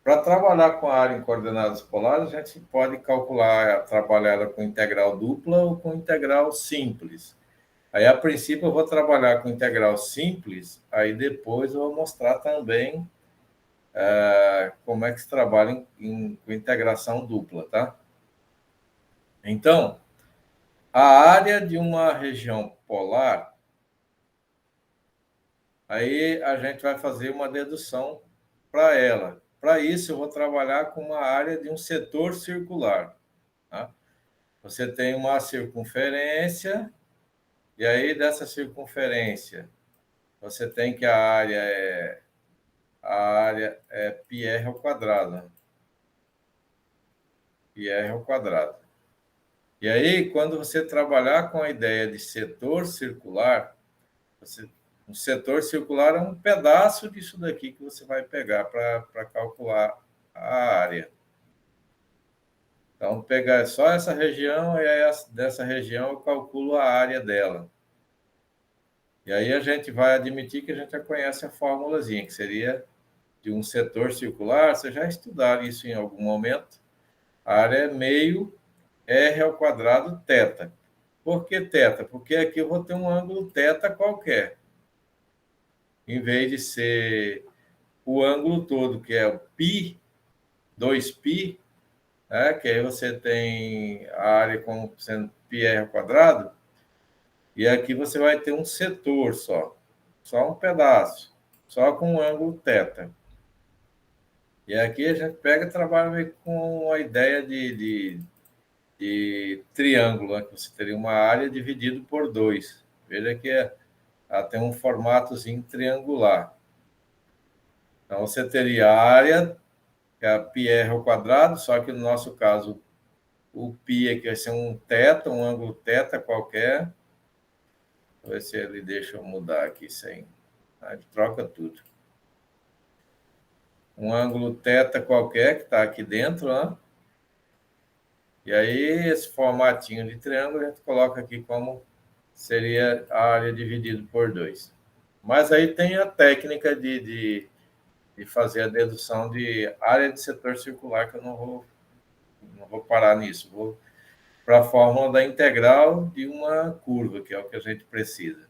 Para trabalhar com a área em coordenadas polares, a gente pode calcular, trabalhar ela com integral dupla ou com integral simples. Aí, a princípio, eu vou trabalhar com integral simples, aí depois eu vou mostrar também como é que se trabalha com integração dupla, tá? Então, a área de uma região polar, aí a gente vai fazer uma dedução para ela. Para isso, eu vou trabalhar com uma área de um setor circular. Tá? Você tem uma circunferência, e aí dessa circunferência, você tem que a área é πr ao quadrado. Πr ao quadrado. E aí, quando você trabalhar com a ideia de setor circular, um setor circular é um pedaço disso daqui que você vai pegar para calcular a área. Então, pegar só essa região, e aí dessa região eu calculo a área dela. E aí a gente vai admitir que a gente já conhece a formulazinha, que seria de um setor circular. Vocês já estudaram isso em algum momento. A área é meio r ao quadrado θ. Por que θ? Porque aqui eu vou ter um ângulo θ qualquer. Em vez de ser o ângulo todo, que é o π, 2π, que aí você tem a área como sendo πr ao quadrado, e aqui você vai ter um setor só um pedaço, só com um ângulo θ. E aqui a gente pega e trabalha com a ideia de triângulo, né? Que você teria uma área dividida por 2. Veja que ela tem um formatozinho triangular. Então, você teria a área, que é a πr ao quadrado, só que no nosso caso, o π aqui vai ser um θ, um ângulo θ qualquer. Vou ver se ele deixa eu mudar aqui sem... Ele troca tudo. Um ângulo θ qualquer que está aqui dentro, né? E aí, esse formatinho de triângulo, a gente coloca aqui como seria a área dividida por 2. Mas aí tem a técnica de fazer a dedução de área de setor circular, que eu não vou parar nisso. Vou para a fórmula da integral de uma curva, que é o que a gente precisa.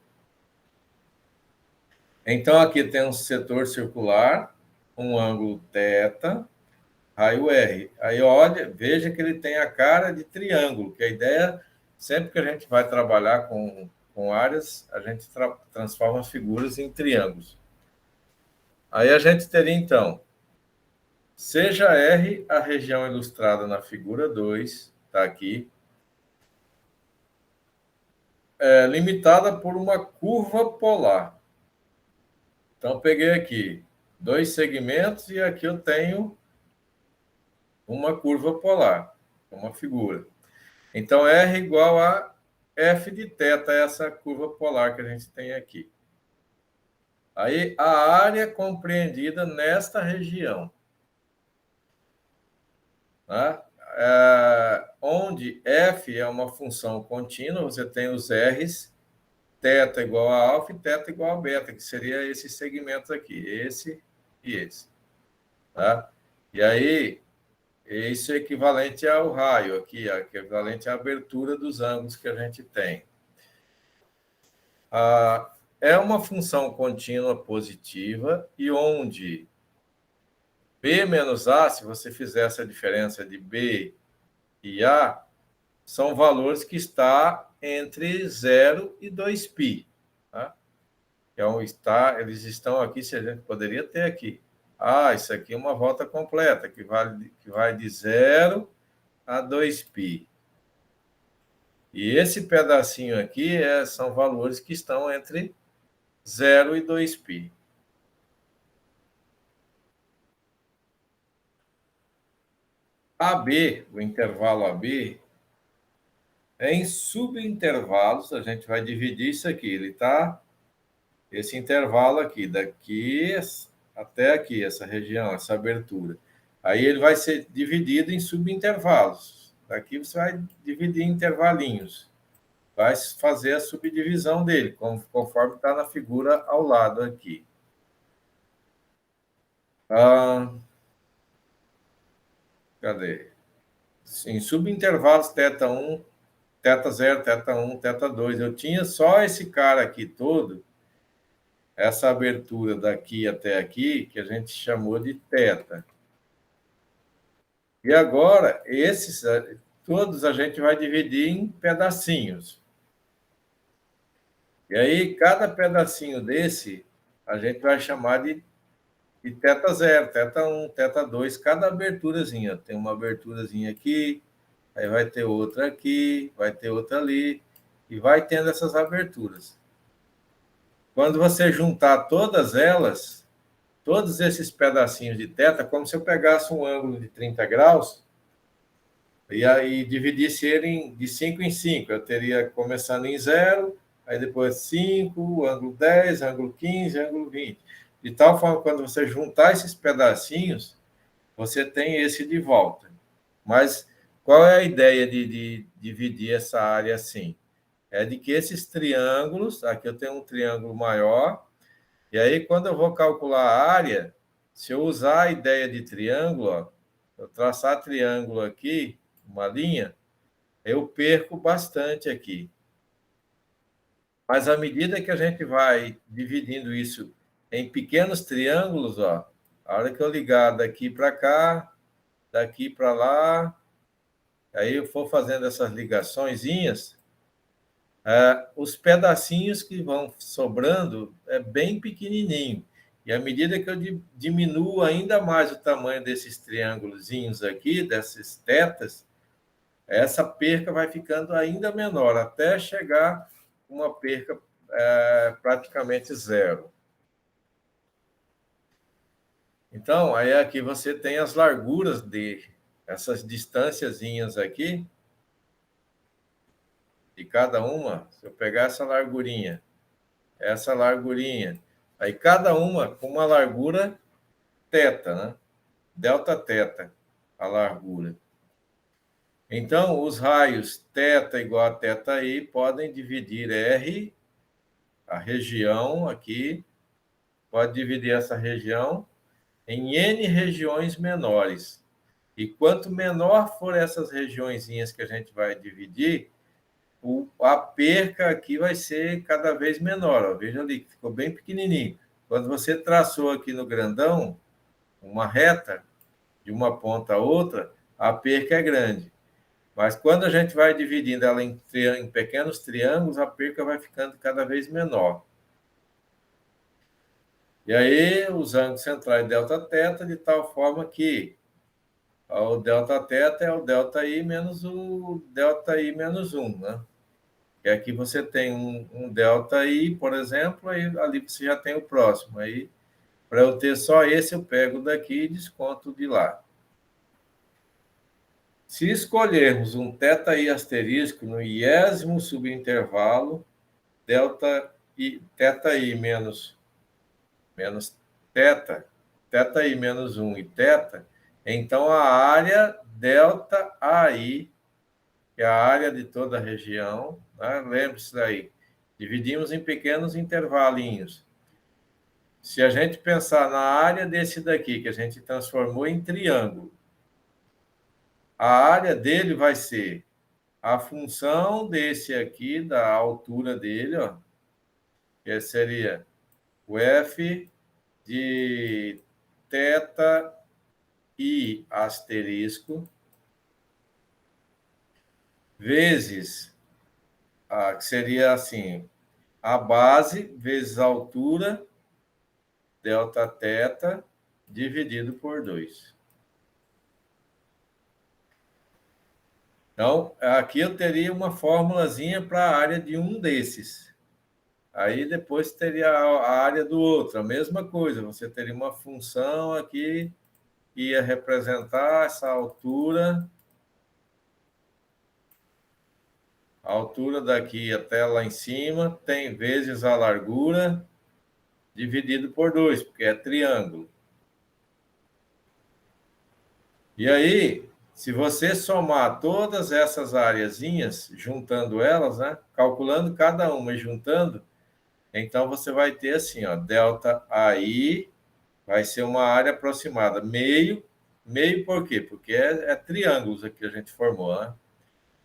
Então, aqui tem um setor circular, um ângulo θ, raio R. Aí, olha, veja que ele tem a cara de triângulo, que a ideia, sempre que a gente vai trabalhar com áreas, a gente transforma as figuras em triângulos. Aí a gente teria, então, seja R a região ilustrada na figura 2, está aqui, limitada por uma curva polar. Então, peguei aqui 2 segmentos e aqui eu tenho uma curva polar, uma figura. Então, R igual a f de θ, essa curva polar que a gente tem aqui. Aí, a área compreendida nesta região. Tá? Onde f é uma função contínua, você tem os r's, θ igual a alfa e θ igual a beta, que seria esses segmentos aqui, esse e esse. Tá? E aí, isso é equivalente ao raio aqui, é equivalente à abertura dos ângulos que a gente tem. É uma função contínua positiva e onde B menos A, se você fizer essa diferença de B e A, são valores que estão entre 0 e 2π. Tá? Então, eles estão aqui, se a gente poderia ter aqui. Isso aqui é uma volta completa, que vai de 0 a 2π. E esse pedacinho aqui são valores que estão entre 0 e 2π. AB, o intervalo AB, em subintervalos, a gente vai dividir isso aqui. Ele está, esse intervalo aqui, daqui até aqui, essa região, essa abertura. Aí ele vai ser dividido em subintervalos. Daqui você vai dividir em intervalinhos. Vai fazer a subdivisão dele, conforme está na figura ao lado aqui. Cadê? Em subintervalos θ1, θ0, θ1, θ2. Eu tinha só esse cara aqui todo, essa abertura daqui até aqui, que a gente chamou de θ. E agora, esses todos a gente vai dividir em pedacinhos. E aí, cada pedacinho desse, a gente vai chamar de θ0, θ1, θ2, cada aberturazinha. Tem uma aberturazinha aqui, aí vai ter outra aqui, vai ter outra ali, e vai tendo essas aberturas. Quando você juntar todas elas, todos esses pedacinhos de θ, como se eu pegasse um ângulo de 30 graus e aí dividisse ele de 5 em 5. Eu teria começando em 0, aí depois 5, ângulo 10, ângulo 15, ângulo 20. De tal forma, quando você juntar esses pedacinhos, você tem esse de volta. Mas qual é a ideia de dividir essa área assim? É de que esses triângulos, aqui eu tenho um triângulo maior, e aí quando eu vou calcular a área, se eu usar a ideia de triângulo, ó, eu traçar triângulo aqui, uma linha, eu perco bastante aqui. Mas à medida que a gente vai dividindo isso em pequenos triângulos, ó, a hora que eu ligar daqui para cá, daqui para lá, aí eu for fazendo essas ligaçõezinhas, os pedacinhos que vão sobrando é bem pequenininho. E à medida que eu diminuo ainda mais o tamanho desses triângulozinhos aqui, dessas tetas, essa perca vai ficando ainda menor, até chegar uma perca praticamente zero. Então, aí aqui você tem as larguras essas distânciazinhas aqui, de cada uma. Se eu pegar essa largurinha, aí cada uma com uma largura θ, né? Delta θ, a largura. Então, os raios θ igual a θi podem dividir R, a região aqui, pode dividir essa região em N regiões menores. E quanto menor for essas regiõezinhas que a gente vai dividir, a perca aqui vai ser cada vez menor. Ó. Veja ali, que ficou bem pequenininho. Quando você traçou aqui no grandão uma reta de uma ponta a outra, a perca é grande. Mas quando a gente vai dividindo ela em pequenos triângulos, a perca vai ficando cada vez menor. E aí, os ângulos centrais Δθ, de tal forma que o Δθ é o Δi menos o Δi menos 1, né? E aqui você tem um Δi, por exemplo, aí ali você já tem o próximo. Aí, para eu ter só esse, eu pego daqui e desconto de lá. Se escolhermos um θi asterisco no 20º subintervalo, θi menos menos θ, θi menos 1 e θ, então a área ΔAI, que é a área de toda a região, né? Lembre-se daí, dividimos em pequenos intervalinhos. Se a gente pensar na área desse daqui, que a gente transformou em triângulo, a área dele vai ser a função desse aqui, da altura dele, ó, que seria o f de θ i asterisco, vezes, que seria assim, a base vezes a altura, Δθ, dividido por 2. Então, aqui eu teria uma formulazinha para a área de um desses. Aí depois teria a área do outro, a mesma coisa. Você teria uma função aqui que ia representar essa altura, a altura daqui até lá em cima, tem vezes a largura, dividido por 2, porque é triângulo. E aí, se você somar todas essas areazinhas, juntando elas, né, calculando cada uma e juntando, então você vai ter assim, ó, ΔAI vai ser uma área aproximada. Meio por quê? Porque é triângulos aqui que a gente formou, né?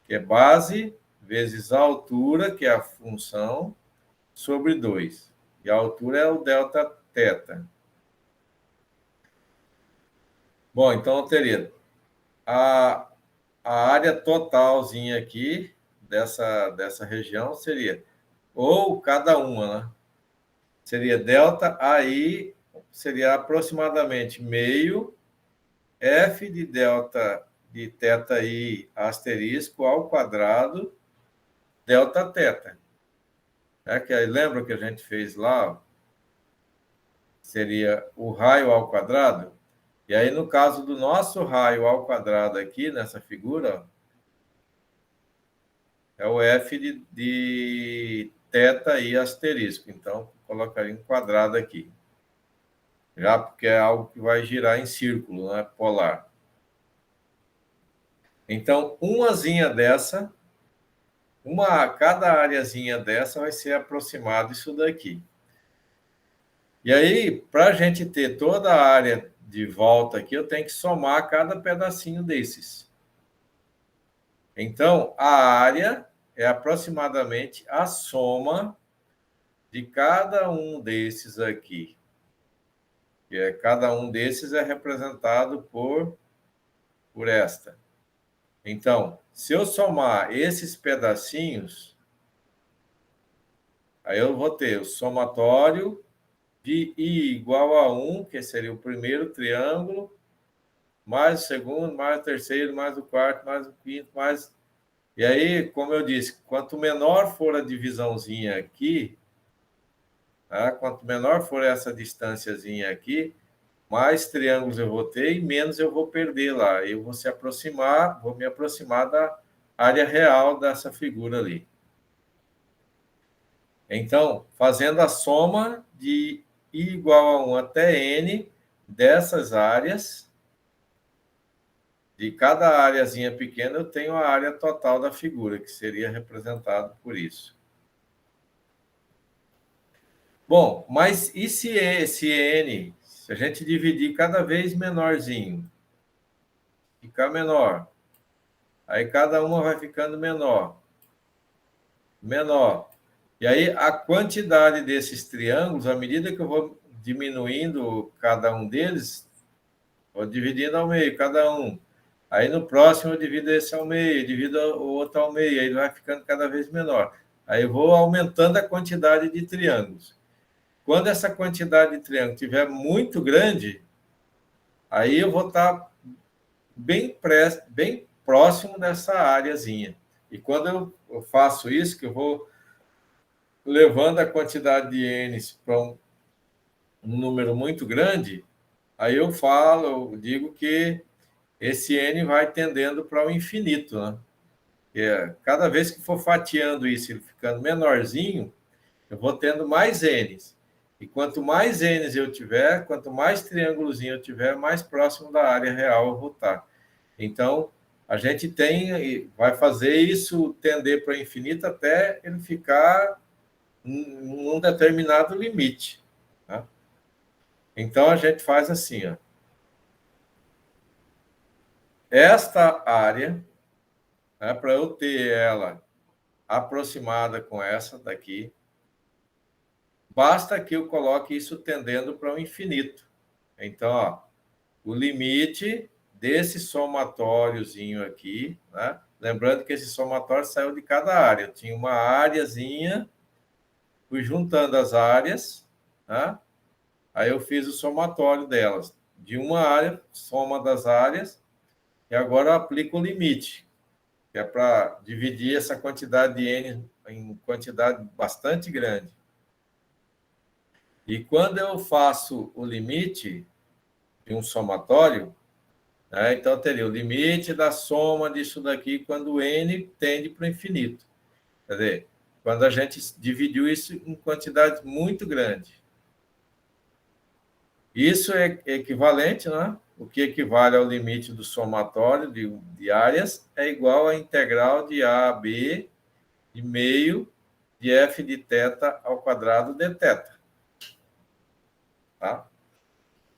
Que é base vezes a altura, que é a função, sobre 2. E a altura é o Δθ. Bom, então eu teria a área totalzinha aqui dessa região seria, ou cada uma, né? Seria ΔAI, seria aproximadamente meio f de θi asterisco ao quadrado Δθ. Que aí, lembra que a gente fez lá? Seria o raio ao quadrado. E aí, no caso do nosso raio ao quadrado aqui, nessa figura, é o f de θi asterisco. Então, colocaria um quadrado aqui. Já porque é algo que vai girar em círculo, né? Polar. Então, cada areazinha dessa vai ser aproximado isso daqui. E aí, para a gente ter toda a área de volta aqui, eu tenho que somar cada pedacinho desses. Então, a área é aproximadamente a soma de cada um desses aqui. Cada um desses é representado por esta. Então, se eu somar esses pedacinhos, aí eu vou ter o somatório de I igual a 1, que seria o primeiro triângulo, mais o segundo, mais o terceiro, mais o quarto, mais o quinto, mais... E aí, como eu disse, quanto menor for a divisãozinha aqui, tá? Quanto menor for essa distânciazinha aqui, mais triângulos eu vou ter e menos eu vou perder lá. Eu vou me aproximar da área real dessa figura ali. Então, fazendo a soma de I igual a 1 até N dessas áreas, de cada areazinha pequena, eu tenho a área total da figura, que seria representado por isso. Bom, mas e se esse N, se a gente dividir cada vez menorzinho, ficar menor, aí cada uma vai ficando menor. E aí a quantidade desses triângulos, à medida que eu vou diminuindo cada um deles, vou dividindo ao meio, cada um. Aí no próximo eu divido esse ao meio, divido o outro ao meio, aí vai ficando cada vez menor. Aí eu vou aumentando a quantidade de triângulos. Quando essa quantidade de triângulos estiver muito grande, aí eu vou estar bem próximo dessa áreazinha. E quando eu faço isso, que eu vou levando a quantidade de N's para um número muito grande, aí eu digo que esse N vai tendendo para o infinito, né? Cada vez que for fatiando isso e ficando menorzinho, eu vou tendo mais N's. E quanto mais N's eu tiver, quanto mais triângulozinho eu tiver, mais próximo da área real eu vou estar. Então, a gente vai fazer isso tender para o infinito até ele ficar num determinado limite. Tá? Então, a gente faz assim, ó. Esta área, né, para eu ter ela aproximada com essa daqui, basta que eu coloque isso tendendo para o infinito. Então, ó, o limite desse somatóriozinho aqui, né? Lembrando que esse somatório saiu de cada área. Eu tinha uma áreazinha, fui juntando as áreas, né? Aí eu fiz o somatório delas. De uma área, soma das áreas, e agora eu aplico o limite, que é para dividir essa quantidade de N em quantidade bastante grande. E quando eu faço o limite de um somatório, né, então teria o limite da soma disso daqui quando N tende para o infinito. Quer dizer, quando a gente dividiu isso em quantidade muito grande. Isso é equivalente, né? O que equivale ao limite do somatório de áreas é igual à integral de A a B de meio de f de θ ao quadrado de θ. Tá?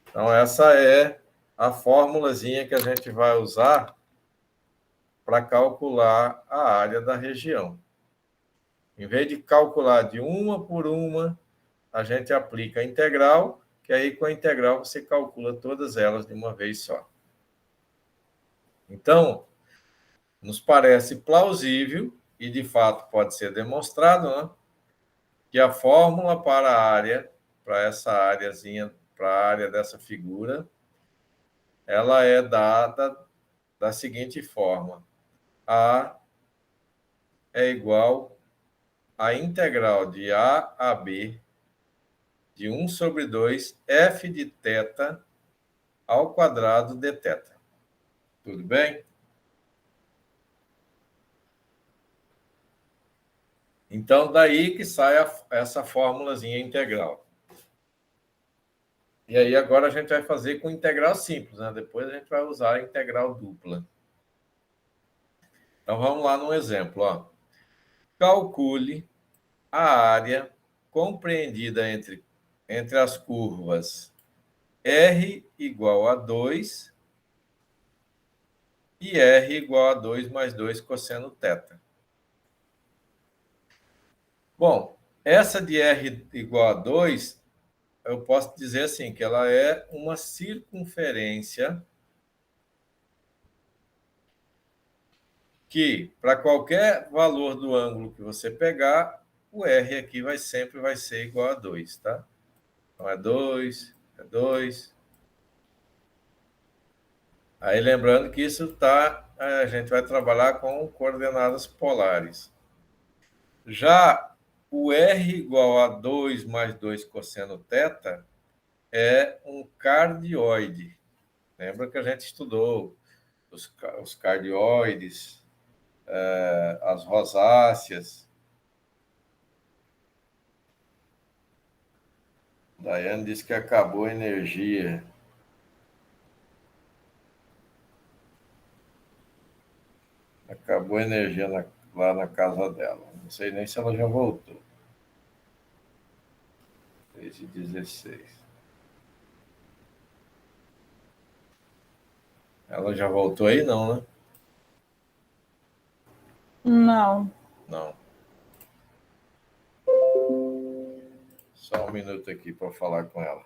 Então, essa é a formulazinha que a gente vai usar para calcular a área da região. Em vez de calcular de uma por uma, a gente aplica a integral, que aí com a integral você calcula todas elas de uma vez só. Então, nos parece plausível, e de fato pode ser demonstrado, né, que a fórmula para a área, para essa áreazinha, para a área dessa figura, ela é dada da seguinte forma. A é igual à integral de A a B de 1 sobre 2 f de θ ao quadrado de θ. Tudo bem? Então, daí que sai essa fórmulazinha integral. E aí, agora a gente vai fazer com integral simples, né? Depois a gente vai usar a integral dupla. Então, vamos lá num exemplo. Ó. Calcule a área compreendida entre as curvas R igual a 2 e R igual a 2 mais 2 cosseno θ. Bom, essa de R igual a 2, eu posso dizer assim, que ela é uma circunferência que, para qualquer valor do ângulo que você pegar, o R aqui sempre vai ser igual a 2, tá? Então, é 2, é 2. Aí, lembrando que isso a gente vai trabalhar com coordenadas polares. Já o R igual a 2 mais 2 cosseno θ é um cardioide. Lembra que a gente estudou os cardioides, as rosáceas. Daiane disse que acabou a energia. Acabou a energia lá na casa dela. Não sei nem se ela já voltou. 3h16. Ela já voltou aí? Não, né? Não. Não. Só um minuto aqui para falar com ela.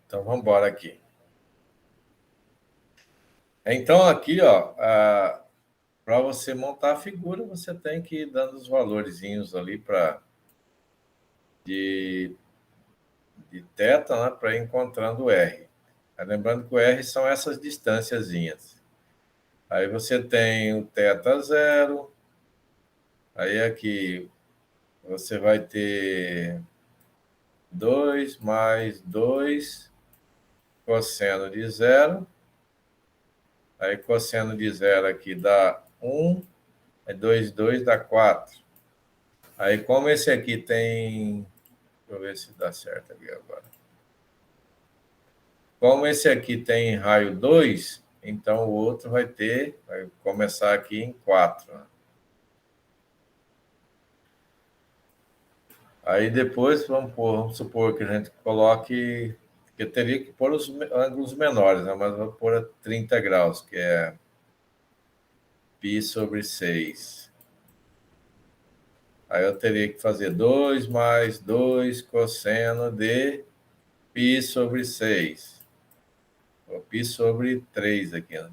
Então, vamos embora aqui. Então, aqui, ó, para você montar a figura, você tem que ir dando os valorzinhos ali de θ, né, para ir encontrando o R. Lembrando que o R são essas distânciazinhas. Aí você tem o θ zero. Aí aqui você vai ter 2 mais 2 cosseno de zero. Aí cosseno de zero aqui dá 1. Aí 2 dá 4. Aí como esse aqui tem... Deixa eu ver se dá certo aqui agora. Como esse aqui tem raio 2, então o outro vai começar aqui em 4. Aí depois, vamos supor que a gente coloque, que eu teria que pôr os ângulos menores, né? Mas vou pôr a 30 graus, que é π/6. Aí eu teria que fazer 2 mais 2 cosseno de π/6. π/3 aqui, né?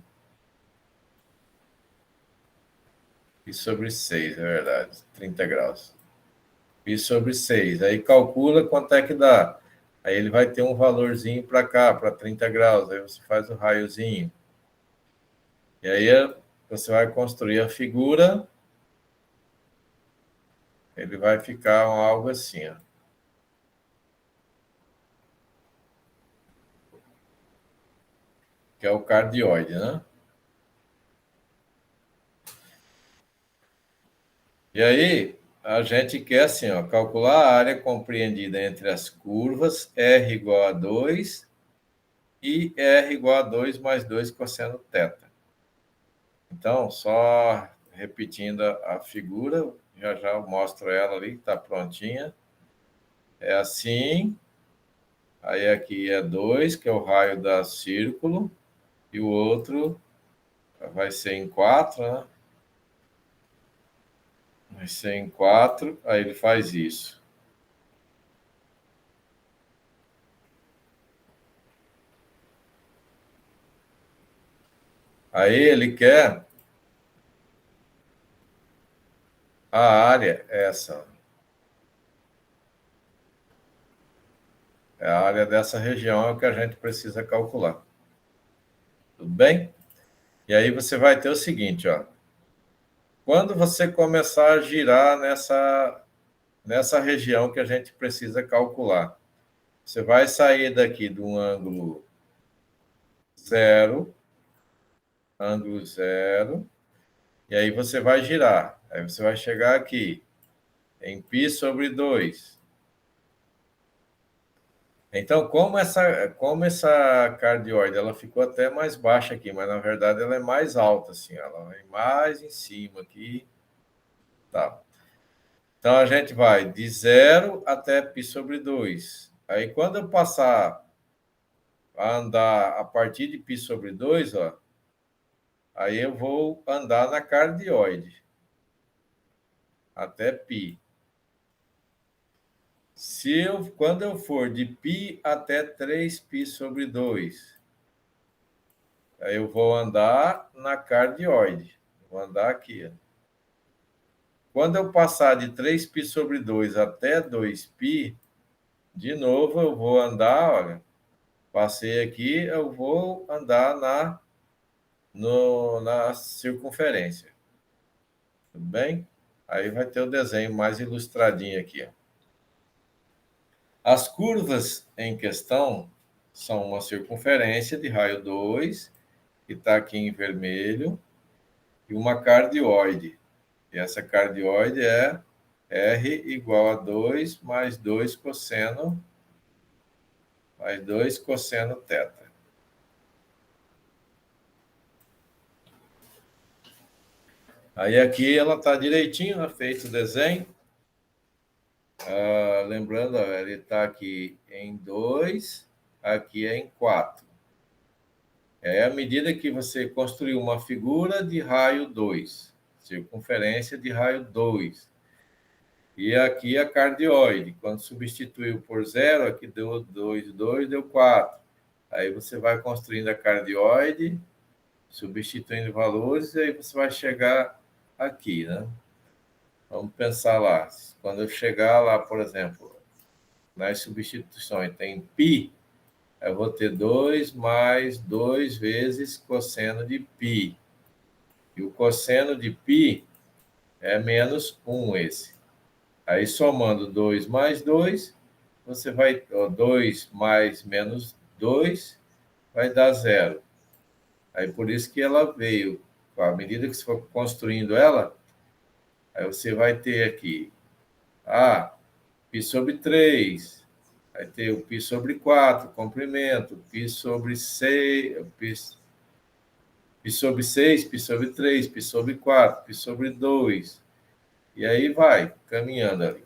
π/6, é verdade, 30 graus. π/6. Aí calcula quanto é que dá. Aí ele vai ter um valorzinho para cá, para 30 graus. Aí você faz o raiozinho. E aí você vai construir a figura. Ele vai ficar algo assim, ó. Que é o cardioide, né? E aí, a gente quer assim, ó, calcular a área compreendida entre as curvas R igual a 2 e R igual a 2 mais 2 cosseno θ. Então, só repetindo a figura, já eu mostro ela ali, está prontinha. É assim. Aí aqui é 2, que é o raio da círculo, e o outro vai ser em 4, né? Vai ser em 4, aí ele faz isso. Aí ele quer a área, essa. É a área dessa região, é o que a gente precisa calcular. Tudo bem? E aí você vai ter o seguinte, ó. Quando você começar a girar nessa região que a gente precisa calcular, você vai sair daqui de um ângulo zero, e aí você vai girar. Aí você vai chegar aqui, em π/2. Então, como essa cardioide, ela ficou até mais baixa aqui, mas na verdade ela é mais alta, assim, ela vai mais em cima aqui. Tá. Então, a gente vai de 0 até π/2. Aí, quando eu passar a andar a partir de π/2, ó, aí eu vou andar na cardioide até π. Quando eu for de π até 3π/2, aí eu vou andar na cardioide. Vou andar aqui, ó. Quando eu passar de 3π/2 até 2π, de novo eu vou andar, olha, passei aqui, eu vou andar na circunferência. Tudo bem? Aí vai ter o desenho mais ilustradinho aqui, ó. As curvas em questão são uma circunferência de raio 2, que está aqui em vermelho, e uma cardioide. E essa cardioide é R igual a 2 mais 2 cosseno θ. Aí aqui ela está direitinho, né? Feito o desenho. Lembrando, ele está aqui em 2, aqui é em 4. É à medida que você construiu uma figura de raio 2, circunferência de raio 2. E aqui a cardioide. Quando substituiu por 0, aqui deu 2, deu 4. Aí você vai construindo a cardioide, substituindo valores, e aí você vai chegar aqui, né? Vamos pensar lá. Quando eu chegar lá, por exemplo, nas substituições, tem π, Eu vou ter 2 mais 2 vezes cosseno de π. E o cosseno de π é menos 1 esse. Aí, somando 2 mais 2, você vai... 2 mais menos 2 vai dar 0. Aí, por isso que ela veio. À medida que você for construindo ela, aí você vai ter aqui... π sobre 3... Vai ter o π sobre 4, comprimento, π sobre 6, π sobre 6, π sobre 3, π sobre 4, π sobre 2. E aí vai caminhando ali.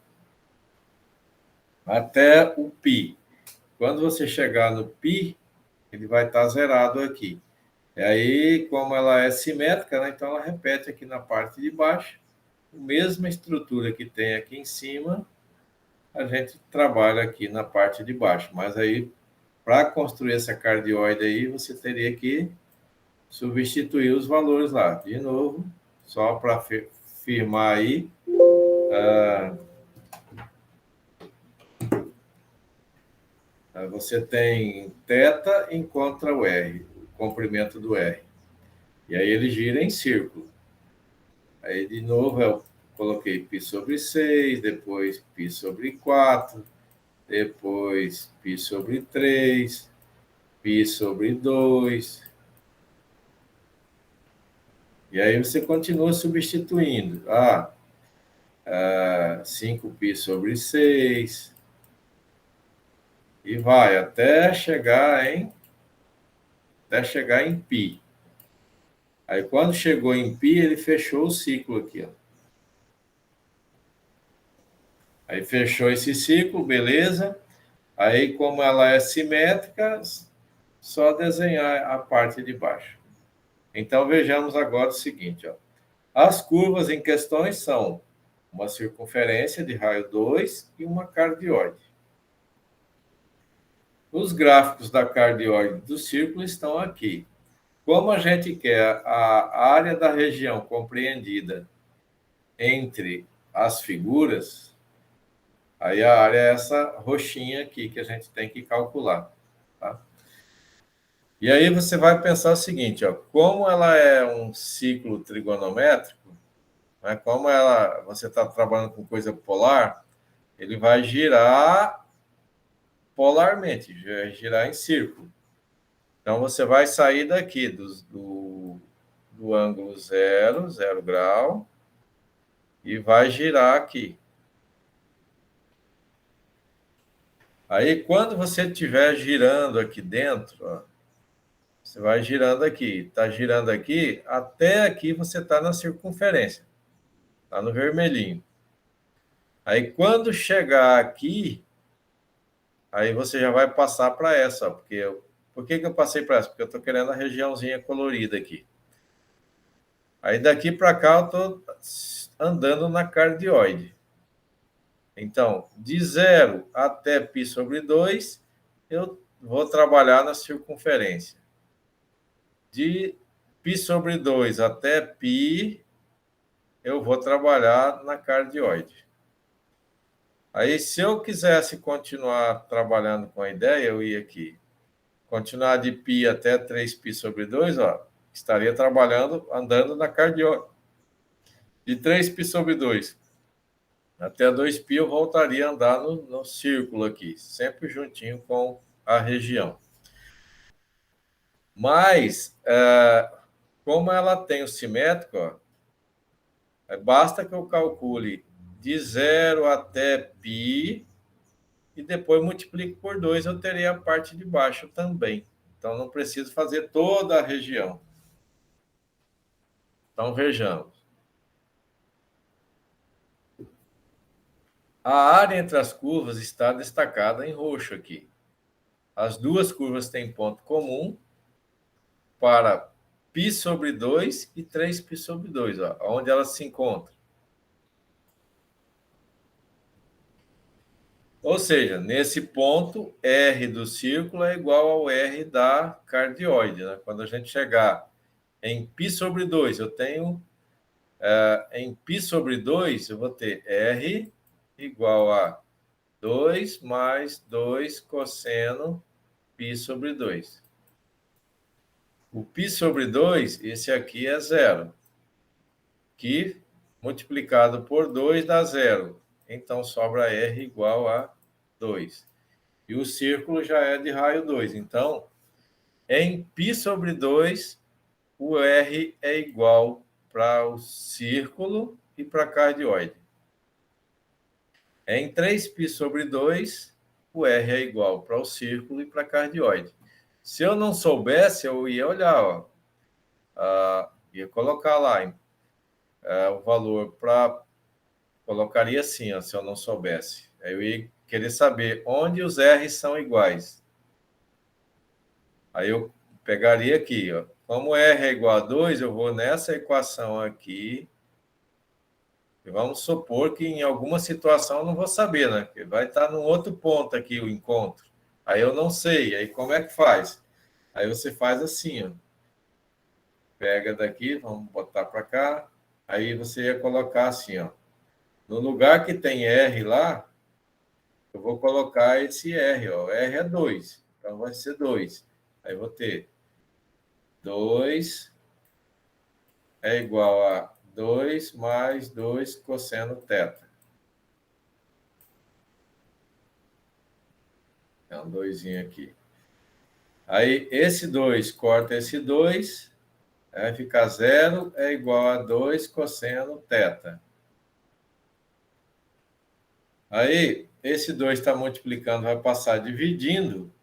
Até o π. Quando você chegar no π, ele vai estar zerado aqui. E aí, como ela é simétrica, né, então ela repete aqui na parte de baixo, a mesma estrutura que tem aqui em cima, a gente trabalha aqui na parte de baixo. Mas aí, para construir essa cardioide aí, você teria que substituir os valores lá. De novo, só para firmar aí. Você tem θ encontra o R, o comprimento do R. E aí ele gira em círculo. Aí, de novo, eu coloquei π sobre 6, depois π sobre 4, depois π sobre 3, π sobre 2. E aí você continua substituindo. 5π sobre 6. E vai até chegar em π. Aí, quando chegou em π, ele fechou o ciclo aqui. Ó. Aí, fechou esse ciclo, beleza. Aí, como ela é simétrica, só desenhar a parte de baixo. Então, vejamos agora o seguinte. Ó. As curvas em questões são uma circunferência de raio 2 e uma cardioide. Os gráficos da cardioide do círculo estão aqui. Como a gente quer a área da região compreendida entre as figuras, aí a área é essa roxinha aqui que a gente tem que calcular. Tá? E aí você vai pensar o seguinte, ó, como ela é um ciclo trigonométrico, né, como você está trabalhando com coisa polar, ele vai girar polarmente, vai girar em círculo. Então, você vai sair daqui do ângulo 0 grau, e vai girar aqui. Aí, quando você estiver girando aqui dentro, ó, você vai girando aqui. Está girando aqui, até aqui você está na circunferência. Está no vermelhinho. Aí, quando chegar aqui, aí você já vai passar para essa, ó, por que eu passei para essa? Porque eu estou querendo a regiãozinha colorida aqui. Aí, daqui para cá, eu estou andando na cardioide. Então, de 0 até π sobre 2, eu vou trabalhar na circunferência. De π sobre 2 até π, eu vou trabalhar na cardioide. Aí, se eu quisesse continuar trabalhando com a ideia, eu ia aqui. Continuar de π até 3π sobre 2, ó, estaria trabalhando, andando na cardioide. De 3π sobre 2 até 2π, eu voltaria a andar no círculo aqui, sempre juntinho com a região. Mas, como ela tem o simétrico, ó, basta que eu calcule de 0 até π e depois multiplique por 2, eu terei a parte de baixo também. Então, não preciso fazer toda a região. Então, vejamos. A área entre as curvas está destacada em roxo aqui. As duas curvas têm ponto comum para π sobre 2 e 3π sobre 2, ó, onde elas se encontram. Ou seja, nesse ponto, R do círculo é igual ao R da cardioide. Né? Quando a gente chegar em π sobre 2, eu tenho... em π sobre 2, eu vou ter R igual a 2 mais 2 cosseno π sobre 2. O π sobre 2, esse aqui é zero, que multiplicado por 2 dá zero. Então, sobra R igual a 2. E o círculo já é de raio 2. Então, em π sobre 2, o R é igual para o círculo e para a cardioide. Em 3π sobre 2, o R é igual para o círculo e para a cardioide. Se eu não soubesse, eu ia olhar, ó, ia colocar lá o valor para... Colocaria assim, ó, se eu não soubesse. Aí eu ia querer saber onde os R são iguais. Aí eu pegaria aqui, ó. Como R é igual a 2, eu vou nessa equação aqui. E vamos supor que em alguma situação eu não vou saber, né? Porque vai estar num outro ponto aqui o encontro. Aí eu não sei. Aí como é que faz? Aí você faz assim, ó. Pega daqui, vamos botar para cá. Aí você ia colocar assim, ó. No lugar que tem R lá, eu vou colocar esse R, ó. R é 2. Então vai ser 2. Aí eu vou ter 2 é igual a 2 mais 2 cosseno θ. É um 2 aqui. Aí esse 2 corta esse 2, vai ficar 0 é igual a 2 cosseno θ. Aí esse 2 está multiplicando, vai passar dividindo.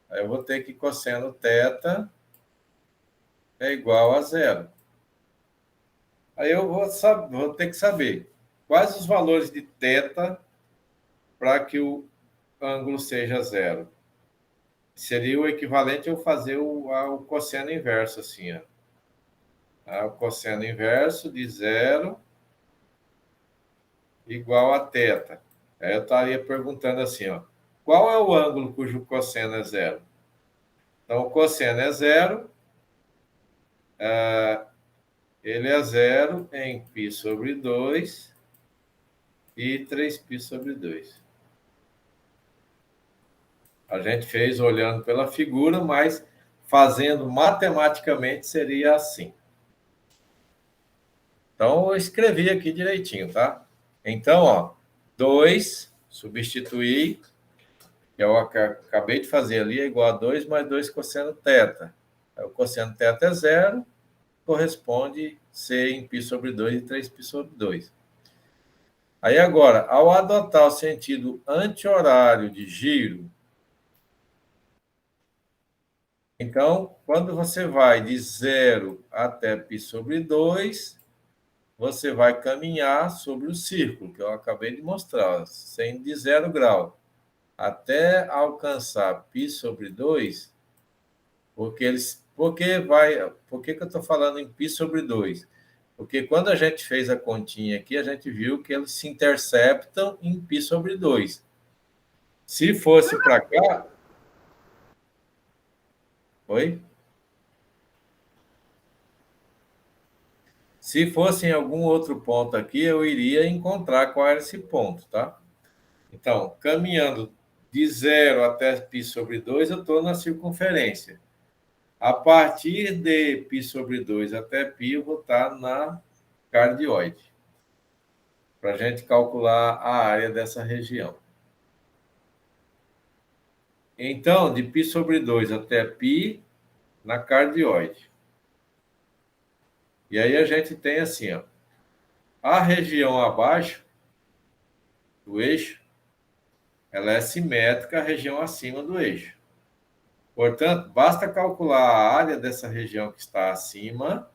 Aí eu vou ter que cosseno θ é igual a 0. Aí eu vou ter que saber quais os valores de θ para que o ângulo seja 0. Seria o equivalente a eu fazer o cosseno inverso, assim, ó. O cosseno inverso de 0 igual a θ. Aí eu estaria perguntando assim, ó, qual é o ângulo cujo cosseno é 0? Então, o cosseno é 0, ele é 0 em π sobre 2 e 3π sobre 2. A gente fez olhando pela figura, mas fazendo matematicamente seria assim. Então, eu escrevi aqui direitinho, tá? Então, ó, 2, substituir, que eu acabei de fazer ali, é igual a 2 mais 2 cosseno θ. O cosseno θ é 0, corresponde C em π sobre 2 e 3π sobre 2. Aí agora, ao adotar o sentido anti-horário de giro, então, quando você vai de 0 até π sobre 2, você vai caminhar sobre o círculo, que eu acabei de mostrar, sendo de 0 grau, até alcançar π sobre 2, por que que eu estou falando em π sobre 2? Porque quando a gente fez a continha aqui, a gente viu que eles se interceptam em π sobre 2. Se fosse para cá... Oi? Se fosse em algum outro ponto aqui, eu iria encontrar qual era esse ponto, tá? Então, caminhando de 0 até π sobre 2, eu estou na circunferência. A partir de π sobre 2 até π, eu vou estar na cardioide, para a gente calcular a área dessa região. Então, de π sobre 2 até π, na cardioide. E aí a gente tem assim, ó, a região abaixo do eixo, ela é simétrica à região acima do eixo. Portanto, basta calcular a área dessa região que está acima,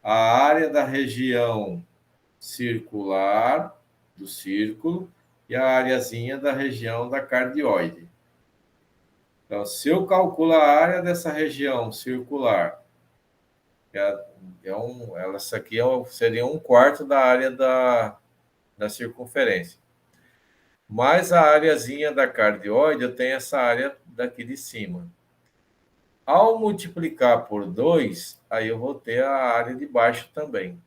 a área da região circular do círculo e a areazinha da região da cardioide. Então, se eu calculo a área dessa região circular, essa aqui seria 1/4 da área da circunferência. Mais a areazinha da cardioide, eu tenho essa área daqui de cima. Ao multiplicar por 2, aí eu vou ter a área de baixo também.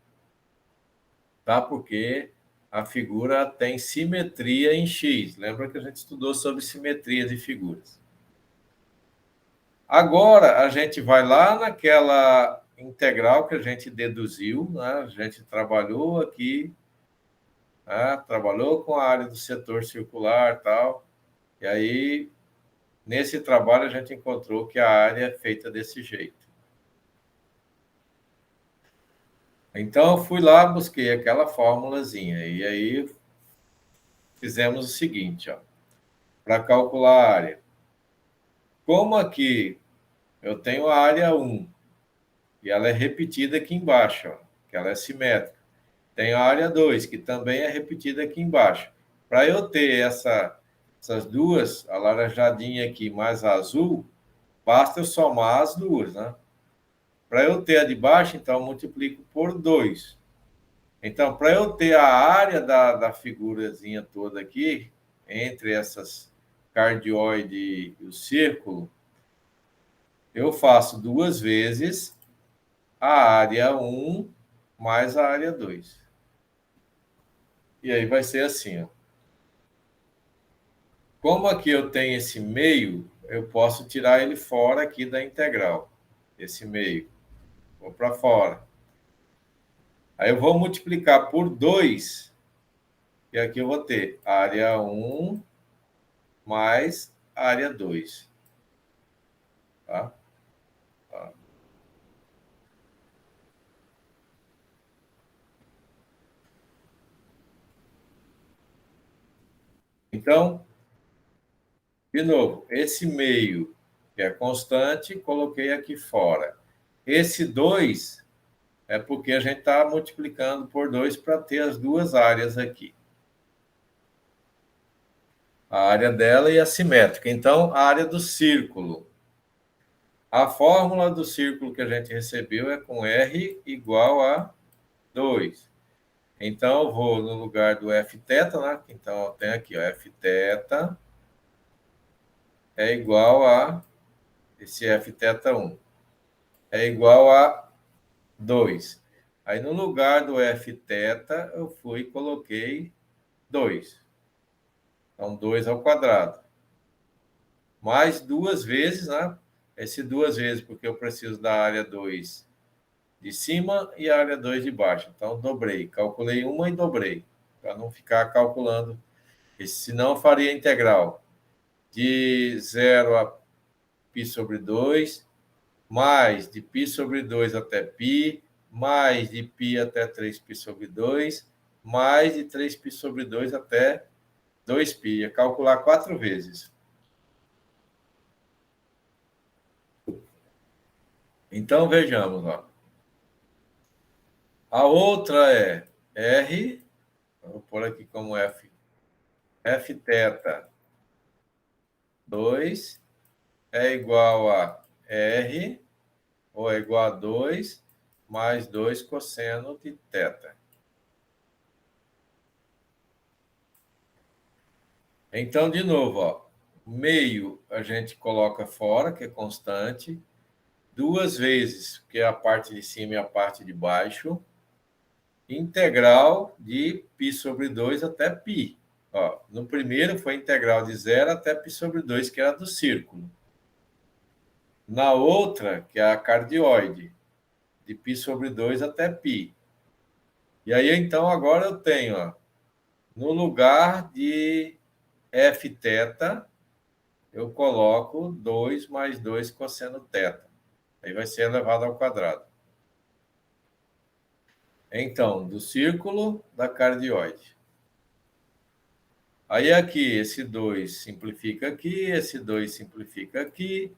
Tá? Porque a figura tem simetria em X. Lembra que a gente estudou sobre simetria de figuras. Agora, a gente vai lá naquela integral que a gente deduziu, né? A gente trabalhou aqui, né? Trabalhou com a área do setor circular e tal, e aí, nesse trabalho, a gente encontrou que a área é feita desse jeito. Então, eu fui lá, busquei aquela fórmulazinha, e aí fizemos o seguinte, ó, para calcular a área. Como aqui eu tenho a área 1, e ela é repetida aqui embaixo, ó, que ela é simétrica. Tem a área 2, que também é repetida aqui embaixo. Para eu ter essas duas, a laranjadinha aqui mais a azul, basta eu somar as duas, né? Para eu ter a de baixo, então, eu multiplico por 2. Então, para eu ter a área da figurazinha toda aqui, entre essas cardioide e o círculo, eu faço 2 vezes a área 1 mais a área 2. E aí vai ser assim, ó. Como aqui eu tenho esse meio, eu posso tirar ele fora aqui da integral. Esse meio. Vou para fora. Aí eu vou multiplicar por 2, e aqui eu vou ter área 1 mais área 2. Tá? Tá. Então, de novo, esse meio, que é constante, coloquei aqui fora. Esse 2 é porque a gente está multiplicando por 2 para ter as duas áreas aqui. A área dela e a simétrica. Então, a área do círculo. A fórmula do círculo que a gente recebeu é com R igual a 2. Então, eu vou no lugar do Fθ, né? Então, eu tenho aqui, ó, Fθ é igual a esse Fθ1. É igual a 2. Aí, no lugar do Fθ, eu fui e coloquei 2. Então, 2 ao quadrado. Mais 2 vezes, né? Esse 2 vezes, porque eu preciso da área 2 de cima e a área 2 de baixo. Então, dobrei. Calculei uma e dobrei, para não ficar calculando. Senão, eu faria integral de 0 a π sobre 2, mais de π sobre 2 até π, mais de π até 3π sobre 2, mais de 3π sobre 2 até 2π. Ia calcular 4 vezes. Então, vejamos, ó. A outra é R, vou pôr aqui como Fθ 2 é igual a R, ou é igual a 2, mais 2 cosseno de θ. Então, de novo, ó, meio a gente coloca fora, que é constante, 2 vezes, que é a parte de cima e a parte de baixo, integral de π sobre 2 até π. Ó, no primeiro foi integral de 0 até π sobre 2, que era do círculo. Na outra, que é a cardioide, de π sobre 2 até π. E aí, então, agora eu tenho, ó, no lugar de Fθ, eu coloco 2 mais 2 cosseno θ. Aí vai ser elevado ao quadrado. Então, do círculo da cardioide. Aí aqui, esse 2 simplifica aqui, esse 2 simplifica aqui.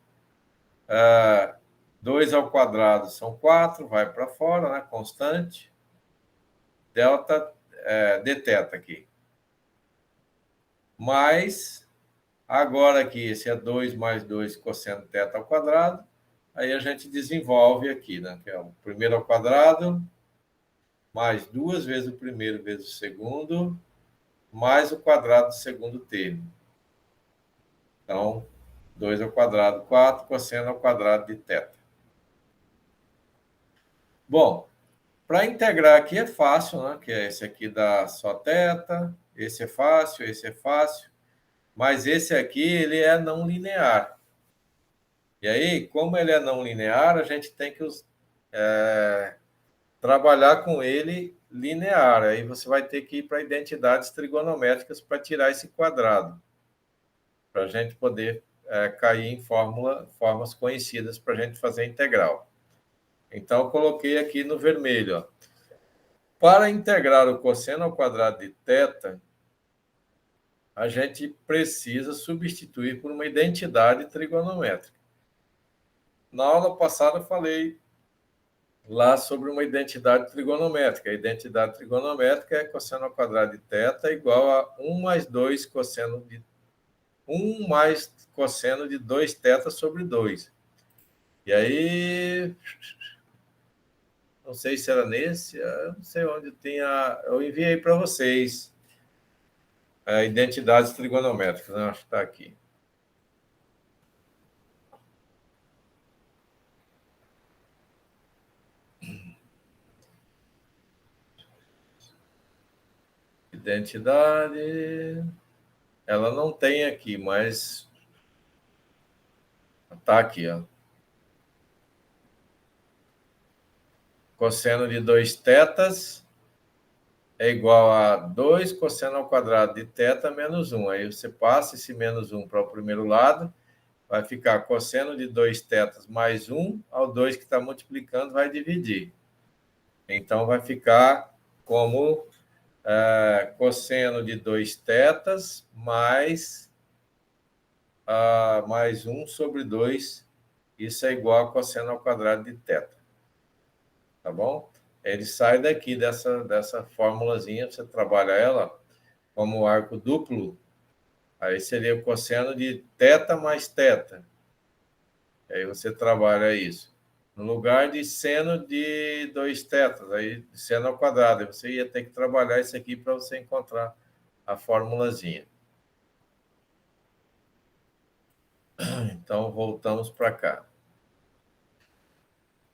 2 ao quadrado são 4, vai para fora, né? Constante. Delta dθ aqui. Mais, agora aqui, esse é 2 mais 2 cosseno θ ao quadrado. Aí a gente desenvolve aqui, né? Que é o primeiro ao quadrado, mais 2 vezes o primeiro vezes o segundo, mais o quadrado do segundo termo. Então, 2 ao quadrado, 4, cosseno ao quadrado de θ. Bom, para integrar aqui é fácil, né? Que esse aqui dá só θ, esse é fácil, mas esse aqui ele é não linear. E aí, como ele é não linear, a gente tem que trabalhar com ele linear. Aí você vai ter que ir para identidades trigonométricas para tirar esse quadrado, para a gente poder cair em formas conhecidas para a gente fazer a integral. Então, eu coloquei aqui no vermelho. Ó. Para integrar o cosseno ao quadrado de θ, a gente precisa substituir por uma identidade trigonométrica. Na aula passada, eu falei lá sobre uma identidade trigonométrica. A identidade trigonométrica é cosseno ao quadrado de θ igual a 1 mais 2 cosseno de 1 mais cosseno de 2θ sobre 2. E aí, não sei se era nesse, não sei onde tem eu enviei para vocês identidades trigonométricas, né? Acho que está aqui. Identidade, ela não tem aqui, mas está aqui, ó. Cosseno de 2θ é igual a 2 cosseno ao quadrado de θ menos 1. Aí você passa esse menos 1 para o primeiro lado, vai ficar cosseno de 2θ mais 1 ao 2 que está multiplicando, vai dividir. Então, vai ficar como cosseno de 2θ mais 1 sobre 2. Isso é igual a cosseno ao quadrado de θ. Tá bom? Ele sai daqui dessa formulazinha, você trabalha ela como arco duplo, aí seria o cosseno de θ mais θ. Aí você trabalha isso. No lugar de seno de 2θ, aí seno ao quadrado, aí você ia ter que trabalhar isso aqui para você encontrar a formulazinha. Então, voltamos para cá.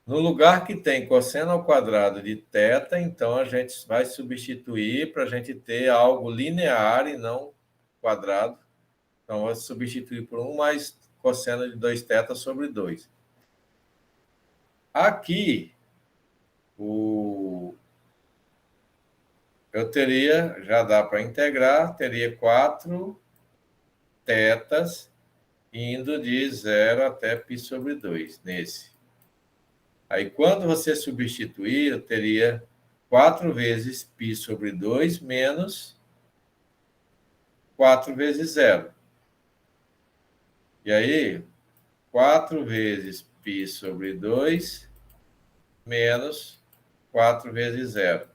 No lugar que tem cosseno ao quadrado de θ, então a gente vai substituir para a gente ter algo linear e não quadrado. Então, vou substituir por 1 mais cosseno de 2θ sobre 2. Aqui, eu teria, já dá para integrar, teria 4 θs indo de 0 até π sobre 2, nesse. Aí, quando você substituir, eu teria 4 vezes π sobre 2 menos 4 vezes 0. E aí, 4 vezes π sobre 2 menos 4 vezes 0.